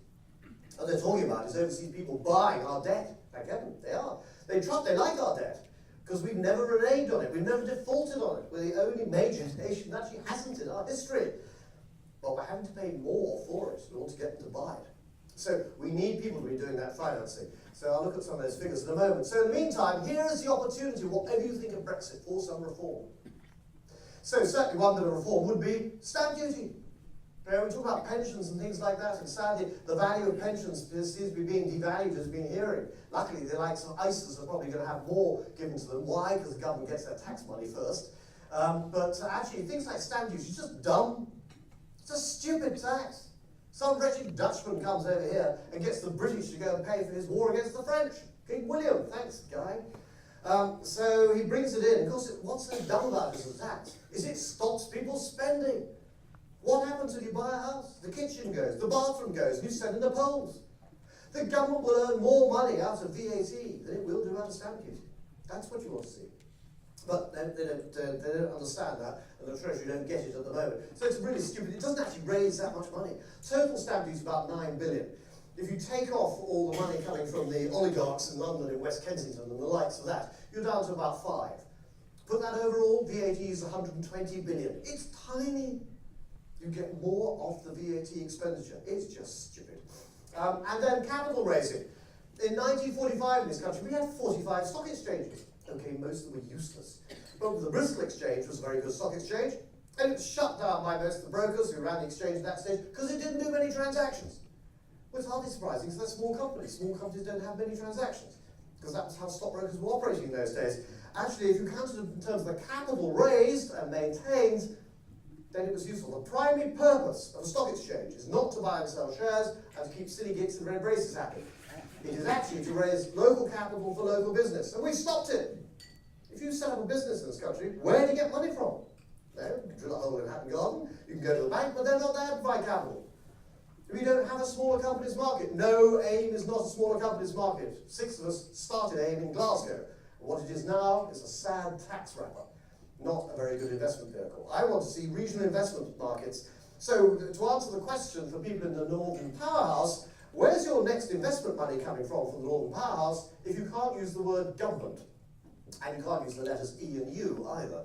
What they're talking about is overseas people buying our debt. Thank heaven, they are. They like our debt, because we've never reneged on it. We've never defaulted on it. We're the only major nation that actually hasn't in our history. But we're having to pay more for it in order to get them to buy it. So we need people to be doing that financing. So I'll look at some of those figures in a moment. So in the meantime, here is the opportunity, whatever you think of Brexit, for some reform. So certainly one bit of reform would be stamp duty. We talk about pensions and things like that, and sadly the value of pensions seems to be being devalued, as we've been hearing. Luckily the likes of ISAs are probably going to have more given to them. Why? Because the government gets their tax money first. But actually things like stamp duty is just dumb. It's a stupid tax. Some wretched Dutchman comes over here and gets the British to go and pay for his war against the French. King William, thanks guy. So he brings it in. Of course, what's so dumb about this tax is it stops people spending. What happens when you buy a house? The kitchen goes, the bathroom goes, and you send in the polls. The government will earn more money out of VAT than it will do out of stamp duty. That's what you want to see. But they don't understand that, and the Treasury don't get it at the moment. So it's really stupid. It doesn't actually raise that much money. Total stamp duty is about 9 billion. If you take off all the money coming from the oligarchs in London, in West Kensington, and the likes of that, you're down to about 5. Put that overall, VAT is 120 billion. It's tiny. You get more off the VAT expenditure. It's just stupid. And then capital raising. In 1945 in this country, we had 45 stock exchanges. Okay, most of them were useless. But the Bristol Exchange was a very good stock exchange, and it was shut down by most of the brokers who ran the exchange at that stage because it didn't do many transactions. Well, it's hardly surprising because they're small companies. Small companies don't have many transactions because that was how stockbrokers were operating in those days. Actually, if you count it in terms of the capital raised and maintained, then it was useful. The primary purpose of a stock exchange is not to buy and sell shares and to keep silly gits and red braces happy. It is actually to raise local capital for local business, and we've stopped it. If you set up a business in this country, where do you get money from? No, you can drill a hole in Hatton Garden, you can go to the bank, but they're not there to provide capital. We don't have a smaller companies market. No, AIM is not a smaller companies market. 6 of us started AIM in Glasgow. And what it is now is a sad tax wrapper, not a very good investment vehicle. I want to see regional investment markets. So to answer the question for people in the Northern Powerhouse, where's your next investment money coming from the Northern Powerhouse if you can't use the word government? And you can't use the letters E and U either.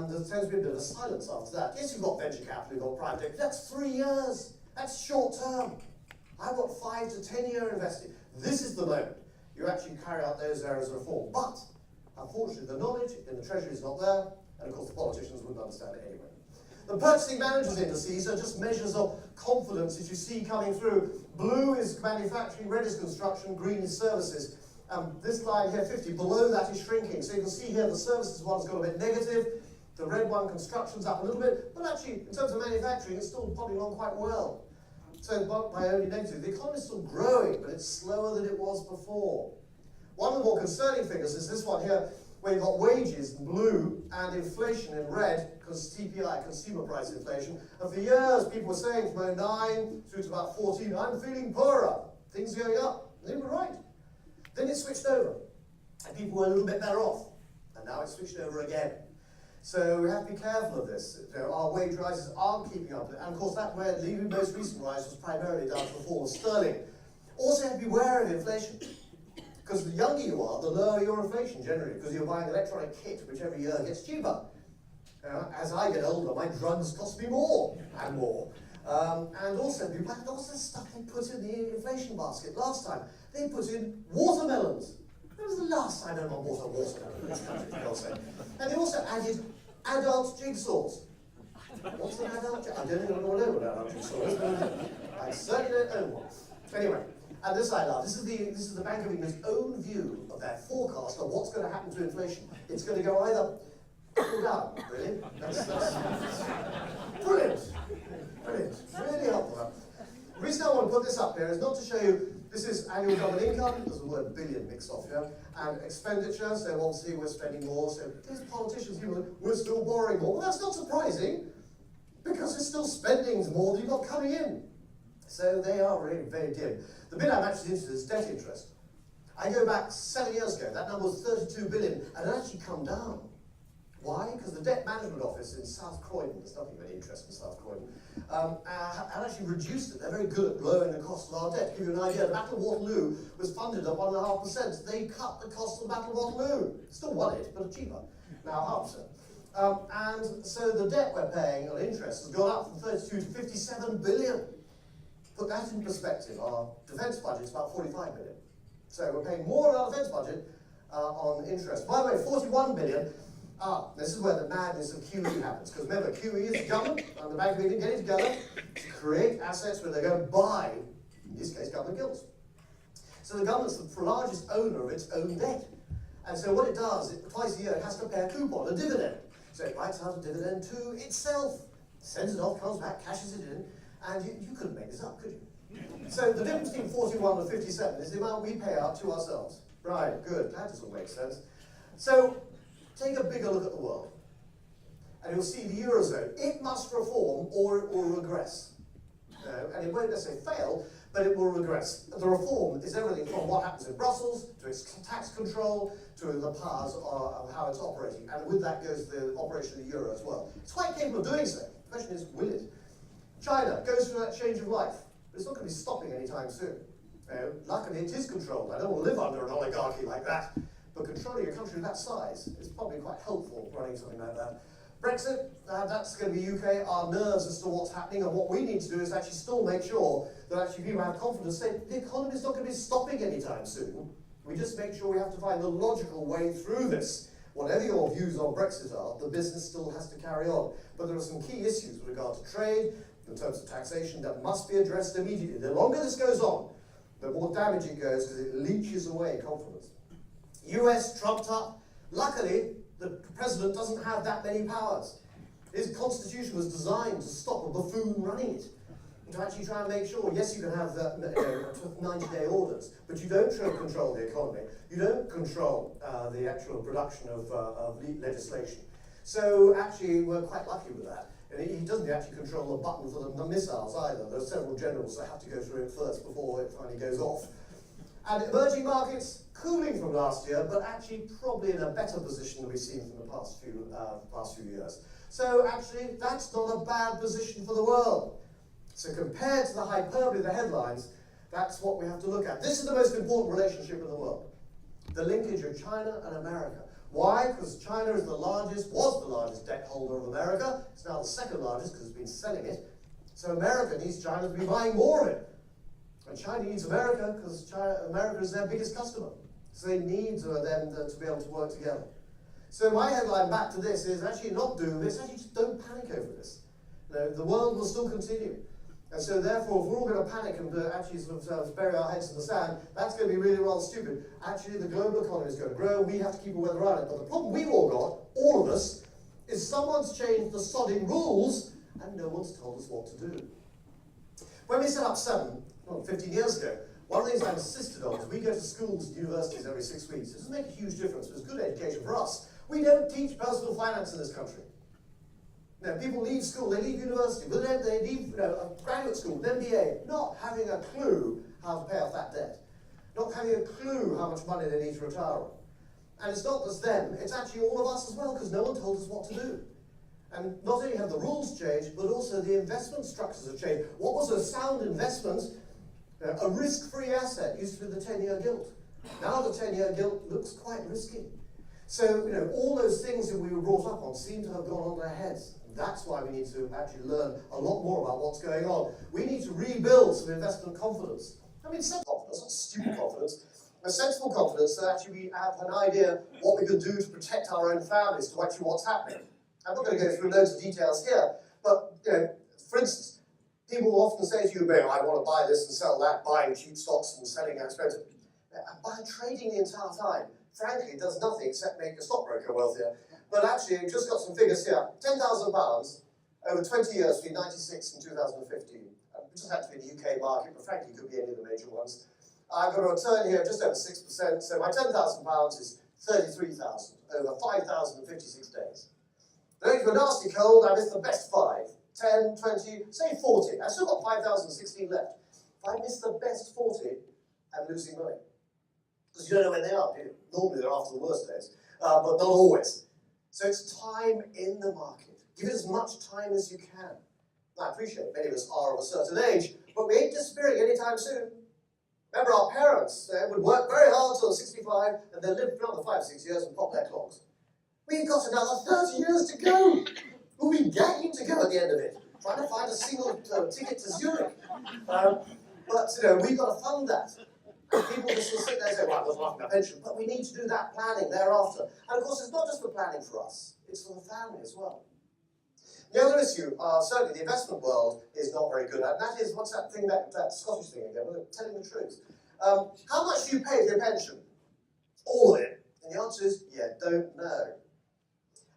There tends to be a bit of a silence after that. Yes, you've got venture capital, you've got private equity. That's 3 years. That's short term. I want 5 to 10 year investing. This is the moment you actually carry out those areas of reform. But unfortunately, the knowledge in the Treasury is not there, and of course the politicians wouldn't understand it anyway. The purchasing managers indices are just measures of confidence that you see coming through. Blue is manufacturing, red is construction, green is services. This line here, 50, below that is shrinking. So you can see here the services one's got a bit negative. The red one, construction's up a little bit. But actually, in terms of manufacturing, it's still plodding along quite well. So by only negative, the economy is still growing, but it's slower than it was before. One of the more concerning figures is this one here, where you've got wages in blue and inflation in red, because CPI, consumer price inflation. And for years, people were saying from 09 through to about 14, I'm feeling poorer. Things are going up. And they were right. Then it switched over, and people were a little bit better off. And now it's switched over again. So we have to be careful of this. Our wage rises aren't keeping up. And of course, that where the most recent rise was primarily down to the fall of sterling. Also have to be aware of inflation. Because the younger you are, the lower your inflation generally, because you're buying electronic kit, which every year gets cheaper. As I get older, my drugs cost me more and more. And also, people have lots of stuff they put in the inflation basket. Last time, they put in watermelons. When was the last time anyone bought a watermelon in this country, for God's sake? And they also added adult jigsaws. What's an adult jigsaw? I don't even know what an adult jigsaw is, but I certainly don't own one. Anyway, and this I love. This is the Bank of England's own view of their forecast of what's going to happen to inflation. It's going to go either up or down, really. That's brilliant. Brilliant. Really helpful. The reason I want to put this up here is not to show you this is annual government income, there's the word billion mixed off here, and expenditure, so obviously we're spending more, so these politicians, we're still borrowing more. Well, that's not surprising, because they're still spending more than you've got coming in. So they are really very dim. The bit I'm actually interested in is debt interest. I go back 7 years ago, that number was 32 billion, and it actually come down. Why? Because the Debt Management Office in South Croydon, there's nothing really interesting in South Croydon, had actually reduced it. They're very good at lowering the cost of our debt. To give you an idea, the Battle of Waterloo was funded at 1.5%. They cut the cost of the Battle of Waterloo. Still won it, but cheaper. Now 0.5%. And so the debt we're paying on interest has gone up from 32 to 57 billion. Put that in perspective, our defence budget is about 45 billion. So we're paying more on our defence budget on interest. By the way, 41 billion. This is where the madness of QE happens. Because remember, QE is the government and the Bank of England getting together to create assets where they're going to buy, in this case, government gilts. So the government's the largest owner of its own debt. And so what it does, twice a year, it has to pay a coupon, a dividend. So it writes out a dividend to itself, sends it off, comes back, cashes it in, and you couldn't make this up, could you? So the difference between 41 and 57 is the amount we pay out to ourselves. Right, good, that doesn't make sense. So take a bigger look at the world, and you'll see the Eurozone. It must reform or it will regress. And it won't necessarily fail, but it will regress. The reform is everything from what happens in Brussels, to its tax control, to the powers of how it's operating. And with that goes the operation of the euro as well. It's quite capable of doing so. The question is, will it? China goes through that change of life, but it's not going to be stopping anytime soon. Luckily, it is controlled. I don't want to live under an oligarchy like that. But controlling a country of that size is probably quite helpful running something like that. Brexit, that's going to be UK, our nerves as to what's happening, and what we need to do is actually still make sure that actually people have confidence that the economy is not going to be stopping anytime soon. We just make sure we have to find the logical way through this. Whatever your views on Brexit are, the business still has to carry on. But there are some key issues with regard to trade, in terms of taxation, that must be addressed immediately. The longer this goes on, the more damage it goes because it leaches away confidence. US trumped up. Luckily, the president doesn't have that many powers. His constitution was designed to stop a buffoon running it. And to actually try and make sure, yes, you can have 90-day orders, but you don't control the economy. You don't control the actual production of legislation. So actually, we're quite lucky with that. And he doesn't actually control the button for the missiles either. There are several generals that have to go through it first before it finally goes off. And emerging markets, cooling from last year, but actually probably in a better position than we've seen from the past few years. So actually, that's not a bad position for the world. So compared to the hyperbole of the headlines, that's what we have to look at. This is the most important relationship in the world. The linkage of China and America. Why? Because China is was the largest debt holder of America. It's now the second largest because it's been selling it. So America needs China to be buying more of it. And China needs America because America is their biggest customer. So they need them to be able to work together. So my headline back to this is actually not doom, it's actually just don't panic over this. The world will still continue. And so therefore, if we're all going to panic and actually sort of bury our heads in the sand, that's going to be really rather stupid. Actually, the global economy is going to grow, we have to keep a weather around it. But the problem we've all got, all of us, is someone's changed the sodding rules and no one's told us what to do. When we set up 15 years ago, one of the things I insisted on is we go to schools and universities every 6 weeks. It doesn't make a huge difference, but it's good education for us. We don't teach personal finance in this country. People leave school, they leave university, but then they leave a graduate school, an MBA, not having a clue how to pay off that debt, not having a clue how much money they need to retire on. And it's not just them, it's actually all of us as well, because no one told us what to do. And not only have the rules changed, but also the investment structures have changed. What was a sound investment, a risk-free asset, used to be the 10-year gilt. Now the 10-year gilt looks quite risky. So, all those things that we were brought up on seem to have gone on their heads. And that's why we need to actually learn a lot more about what's going on. We need to rebuild some investment confidence. I mean, sensible confidence, not stupid confidence. A sensible confidence that actually we have an idea what we can do to protect our own families to actually what's happening. I'm not going to go through loads of details here, but, for instance, people will often say to you, I want to buy this and sell that, buying cheap stocks and selling expensive. By trading the entire time, frankly, it does nothing except make a stockbroker wealthier. But actually, I've just got some figures here. £10,000 over 20 years between 96 and 2015. It just had to be the UK market, but frankly, it could be any of the major ones. I've got a return here of just over 6%, so my £10,000 is 33,000 over 5,056 days. Then into a nasty cold, I missed the best 5, 10, 20, say 40. I've still got 5,016 left. If I miss the best 40, I'm losing money. Because you don't know when they are, do you? Normally they're after the worst days, but not always. So it's time in the market. Give it as much time as you can. Now, I appreciate many of us are of a certain age, but we ain't disappearing anytime soon. Remember our parents would work very hard till 65 and then live for another 5 or 6 years and pop their clogs. We've got another 30 years to go. We'll be gagging to go at the end of it, trying to find a single ticket to Zurich. But we've got to fund that. And people just will sit there and say, well, I wasn't after my pension, but we need to do that planning thereafter. And of course, it's not just for planning for us, it's for the family as well. The other issue, certainly the investment world is not very good at, and that is, what's that thing, that Scottish thing again, telling the truth. How much do you pay for your pension? All of it. And the answer is, you don't know.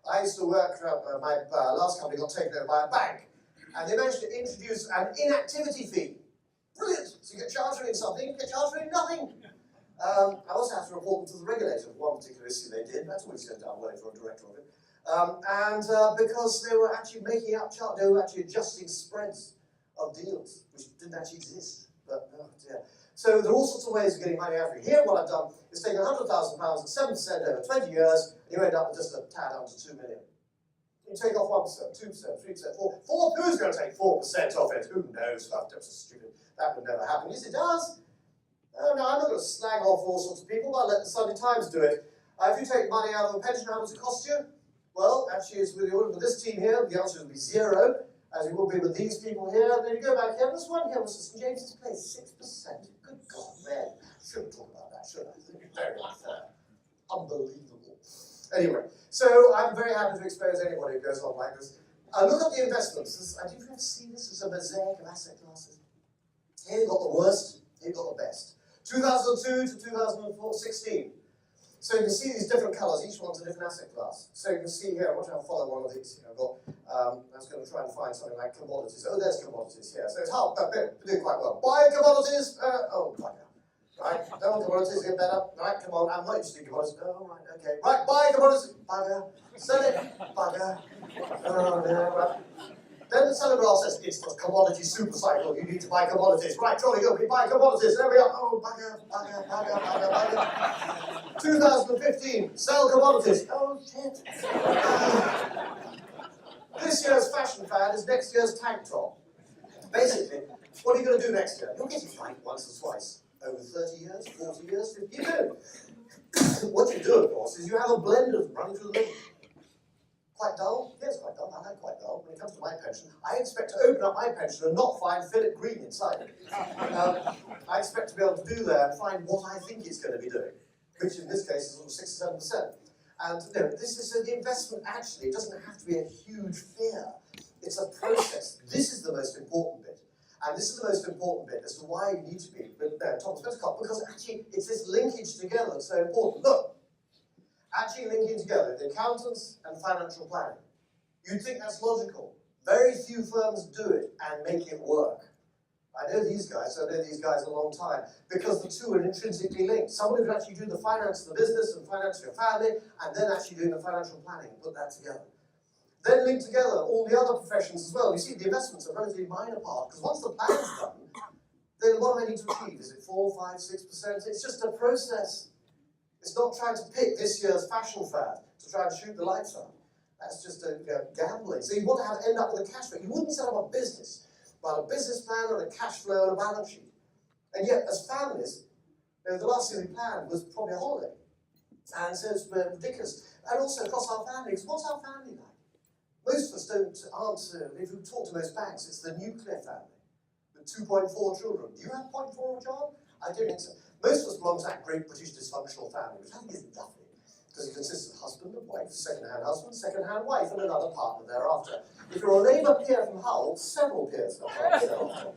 I used to work, my last company got taken over by a bank, and they managed to introduce an inactivity fee. Brilliant! So you get charged for doing something, you get charged for doing nothing. I also had to report them to the regulator for one particular issue they did. That's always goes down well for a director of it. Because they were actually making up charts, they were actually adjusting spreads of deals, which didn't actually exist. But, oh dear. So there are all sorts of ways of getting money out of it. Here, what I've done is taken £100,000 at 7% over 20 years, and you end up with just a tad under 2 million. You take off 1%, 2%, 3%, 4%. Who's going to take 4% off it? Who knows? That's stupid. That would never happen. Yes, it does. No, I'm not going to slag off all sorts of people, but I'll let the Sunday Times do it. If you take money out of a pension, how much does it cost you? Well, actually, it's with this team here, the answer will be 0, as it will be with these people here. And then you go back here, this one here was St James's Place, 6%. Good God, man. Shouldn't talk about that, should I? It's very unfair. Unbelievable. Anyway, so I'm very happy to expose anybody who goes on like this. Look at the investments. Do you ever see this as a mosaic of asset classes? Here you've got the worst, here you've got the best. 2002 to 2016. So you can see these different colours, each one's a different asset class. So you can see here, watch out, follow one of these. Here, I've got, I was going to try and find something like commodities. Oh, there's commodities here. So it's hard, but we're doing quite well. Buy commodities, oh, bugger. Right, don't want commodities, get better. Right, come on, I'm not interested in commodities. Oh, right, okay. Right, buy commodities, bugger. Sell it, bugger. Oh, no, right. Then the seller graph says, it's the commodity super cycle, you need to buy commodities. Right, Charlie, go, we buy commodities, there we are. Oh, bugger, bugger, bugger, bugger, bugger. 2015, sell commodities. Oh, shit. This year's fashion fad is next year's tank top. Basically, what are you going to do next year? You'll get it right once or twice. Over 30 years, 40 years, 50 years. What you do, of course, is you have a blend of running through the middle. Quite dull? Yes, quite dull. I like quite dull. When it comes to my pension, I expect to open up my pension and not find Philip Green inside it. I expect to be able to do that and find what I think it's going to be doing, which in this case is sort of 6 or 7%. And you know, this is the investment actually, it doesn't have to be a huge fear. It's a process. This is the most important bit. And this is the most important bit as to why you need to be Thomas Westcott, because actually it's this linkage together that's so important. Look, actually linking together the accountants and financial planning. You'd think that's logical. Very few firms do it and make it work. I know these guys, so I've known these guys a long time, because the two are intrinsically linked. Someone who can actually do the finance of the business and finance of your family, and then actually doing the financial planning, put that together. Then link together all the other professions as well. You see, the investments are a relatively minor part, because once the plan's done, then what do I need to achieve? Is it 4, 5, 6%? It's just a process. It's not trying to pick this year's fashion fad to try and shoot the lights out. That's just gambling. So you want to end up with a cash flow. You wouldn't set up a business, but a business plan and a cash flow and a balance sheet. And yet, as families, you know, the last thing we planned was probably a holiday. And so it's ridiculous. And also across our families, what's our family like? Most of us aren't answer, if you talk to most banks, it's the nuclear family with 2.4 children. Do you have 0.4 of a child? I don't think so. Most of us belong to that great British dysfunctional family, which I think is lovely, because it consists of husband and wife, second-hand husband, second-hand wife, and another partner thereafter. If you're a Labour peer from Hull, several peers are partners thereafter.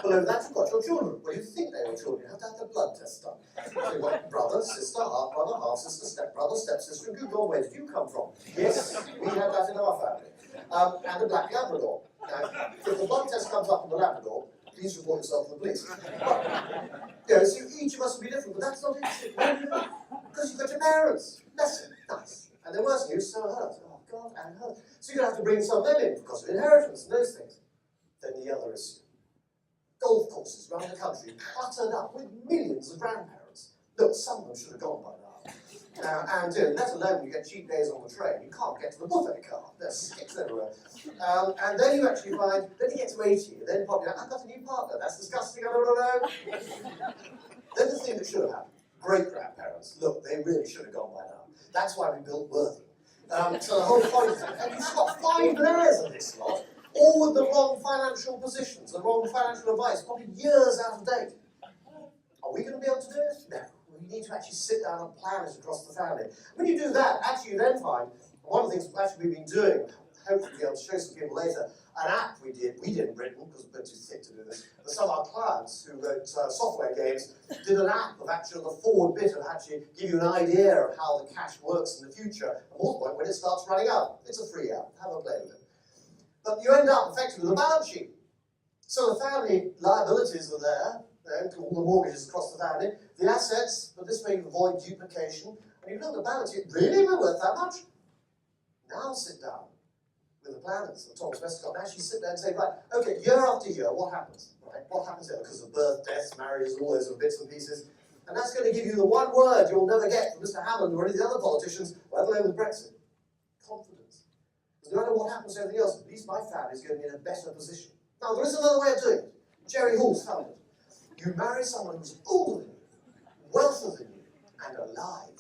Below that, you've got your children. Well, you think they were children, you have to have the blood test done. So you've got brother, sister, half-brother, half-sister, step-brother, step-sister, and good God, where did you come from? Yes, we had that in our family. And a black Labrador. Now, if the blood test comes up on the Labrador, please report yourself to the police. But, you know, so each of us will be different, but that's not it. Because you've got your parents. That's it. Nice. And they're worse than you, so hurt. Oh, God, and hurt. So you're going to have to bring some of them in because of inheritance and those things. Then the other issue. Golf courses around the country cluttered up with millions of grandparents. Look, some of them should have gone by now. And let alone you get cheap days on the train, you can't get to the buffet car. There's sticks everywhere. And then you actually find, then you get to 80, and then probably, I've got a new partner, that's disgusting, I don't know. Then the thing that should have happened, great-grandparents, look, they really should have gone by now. That's why we built Worthing. So the whole point is, and you've got 5 layers of this lot, all with the wrong financial positions, the wrong financial advice, probably years out of date. Are we going to be able to do it? No. You need to actually sit down and plan it across the family. When you do that, actually you then find, one of the things actually we've been doing, hopefully we'll be able to show some people later, an app we did in Britain, because we're too thick to do this, but some of our clients who wrote software games did an app of actually the forward bit of actually give you an idea of how the cash works in the future, and more point when it starts running out. It's a free app, have a play with it. But you end up effectively with a balance sheet. So the family liabilities are there, all the mortgages across the family, the assets, but this may avoid duplication. And you look at the balance sheet, really, we're worth that much? Now sit down with the planners of Thomas Westcott and actually sit there and say, right, okay, year after year, what happens? Right? What happens there? Because of birth, deaths, marriages, all those little bits and pieces. And that's going to give you the one word you'll never get from Mr. Hammond or any of the other politicians, let alone with Brexit. Confidence. Because no matter what happens to everything else, at least my family is going to be in a better position. Now, there is another way of doing it. Jerry Hall's found it. You marry someone who's older than you, wealthier than you, and alive.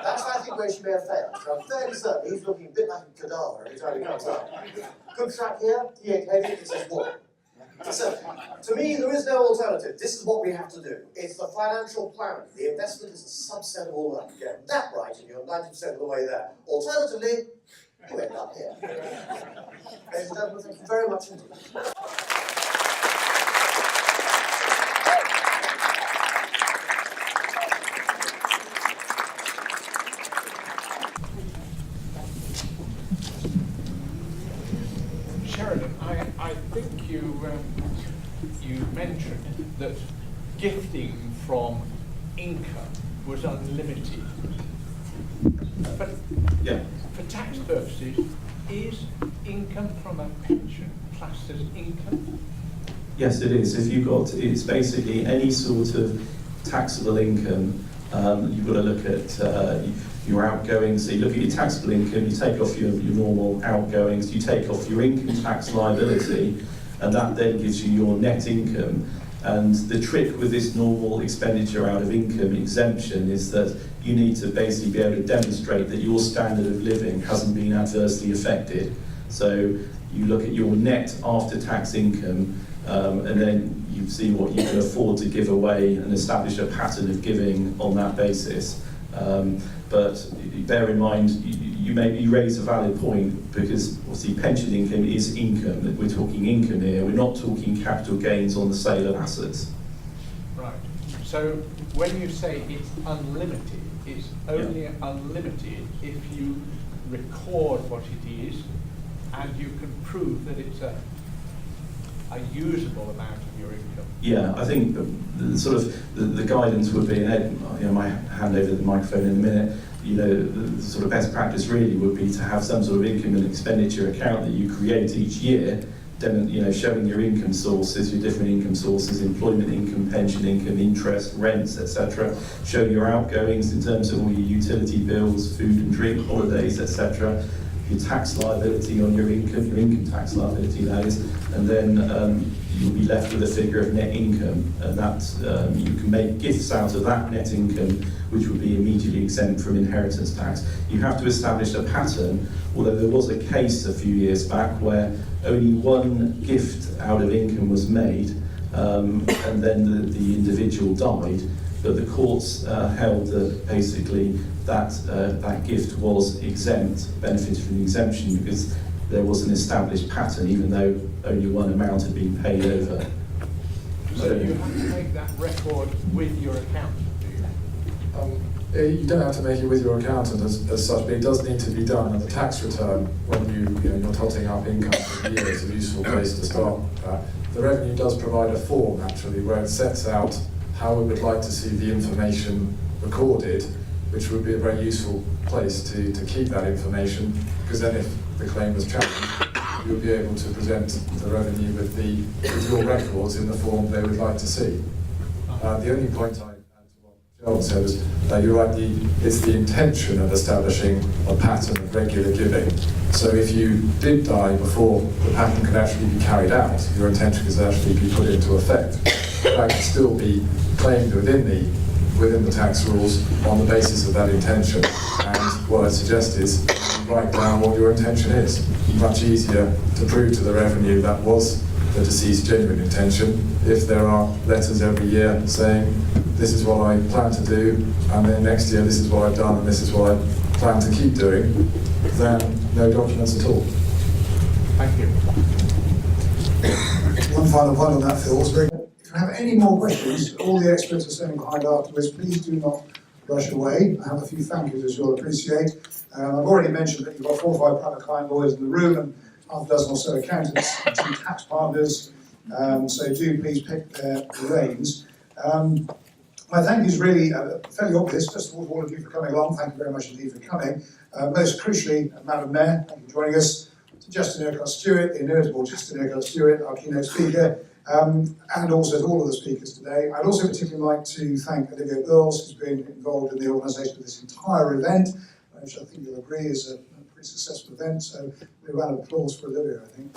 That's, I think, where she may have failed. So I'm fairly certain he's looking a bit like a cadaver every time he comes up. Good track here, he ain't heavy, it's his woman. So, to me, there is no alternative. This is what we have to do. It's the financial planning. The investment is a subset of all that. You get that right, and you're 90% of the way there. Alternatively, you end up here. Ladies and gentlemen, thank you very much indeed. mentioned that gifting from income was unlimited. But Yeah. for tax purposes, is income from a pension classed as income? Yes, it is. If you've got, it's basically any sort of taxable income. You've got to look at your outgoings. So you look at your taxable income, you take off your normal outgoings, you take off your income tax liability, and that then gives you your net income. And the trick with this normal expenditure out of income exemption is that you need to basically be able to demonstrate that your standard of living hasn't been adversely affected. So you look at your net after-tax income, and then you see what you can afford to give away and establish a pattern of giving on that basis. But bear in mind, you raise a valid point, because obviously pension income is income. We're talking income here. We're not talking capital gains on the sale of assets. Right. So when you say it's unlimited, it's only unlimited if you record what it is and you can prove that it's a usable amount of your income. Yeah, I think the sort of the guidance would be, and Ed, you know, my hand over the microphone in a minute. You know, the sort of best practice really would be to have some sort of income and expenditure account that you create each year, you know, showing your income sources, your different income sources, employment income, pension income, interest, rents, etc. Show your outgoings in terms of all your utility bills, food and drink, holidays, etc. Your tax liability on your income tax liability that is, and then you'll be left with a figure of net income, and that you can make gifts out of that net income, which would be immediately exempt from inheritance tax. You have to establish a pattern, although there was a case a few years back where only one gift out of income was made, and then the individual died, but the courts held that basically that gift was exempt, benefited from the exemption, because there was an established pattern, even though only one amount had been paid over. So you have to make that record with your accountant, do you? You don't have to make it with your accountant as such, but it does need to be done. And the tax return, when you're totting up income for the year, is a useful place to start. The revenue does provide a form actually where it sets out how we would like to see the information recorded, which would be a very useful place to keep that information, because then if the claim was challenged, you'll be able to present the revenue with your records in the form they would like to see. The only point I add to what Sheldon said is that you're right, it's the intention of establishing a pattern of regular giving. So if you did die before the pattern could actually be carried out, your intention could actually be put into effect. That could still be claimed within the tax rules on the basis of that intention. And what I suggest is write down what your intention is. Much easier to prove to the revenue that was the deceased's genuine intention if there are letters every year saying this is what I plan to do, and then next year this is what I've done and this is what I plan to keep doing, then no documents at all. Thank you. One final point on that, Phil. If you have any more questions, all the experts are standing behind afterwards. Please do not rush away. I have a few thank yous as you'll appreciate. I've already mentioned that you've got 4 or 5 private client lawyers in the room and half a dozen or so accountants and 2 tax partners. So do please pick the reins. My thank you is really fairly obvious. First of all of you for coming along. Thank you very much indeed for coming. Most crucially, Madam Mayor, thank you for joining us. To Justin Urquhart-Stewart, the inimitable Justin Urquhart-Stewart, our keynote speaker, and also to all of the speakers today. I'd also particularly like to thank Olivia Burles, who's been involved in the organisation of this entire event, which I think you'll agree is a pretty successful event. So a round of applause for Olivia, I think.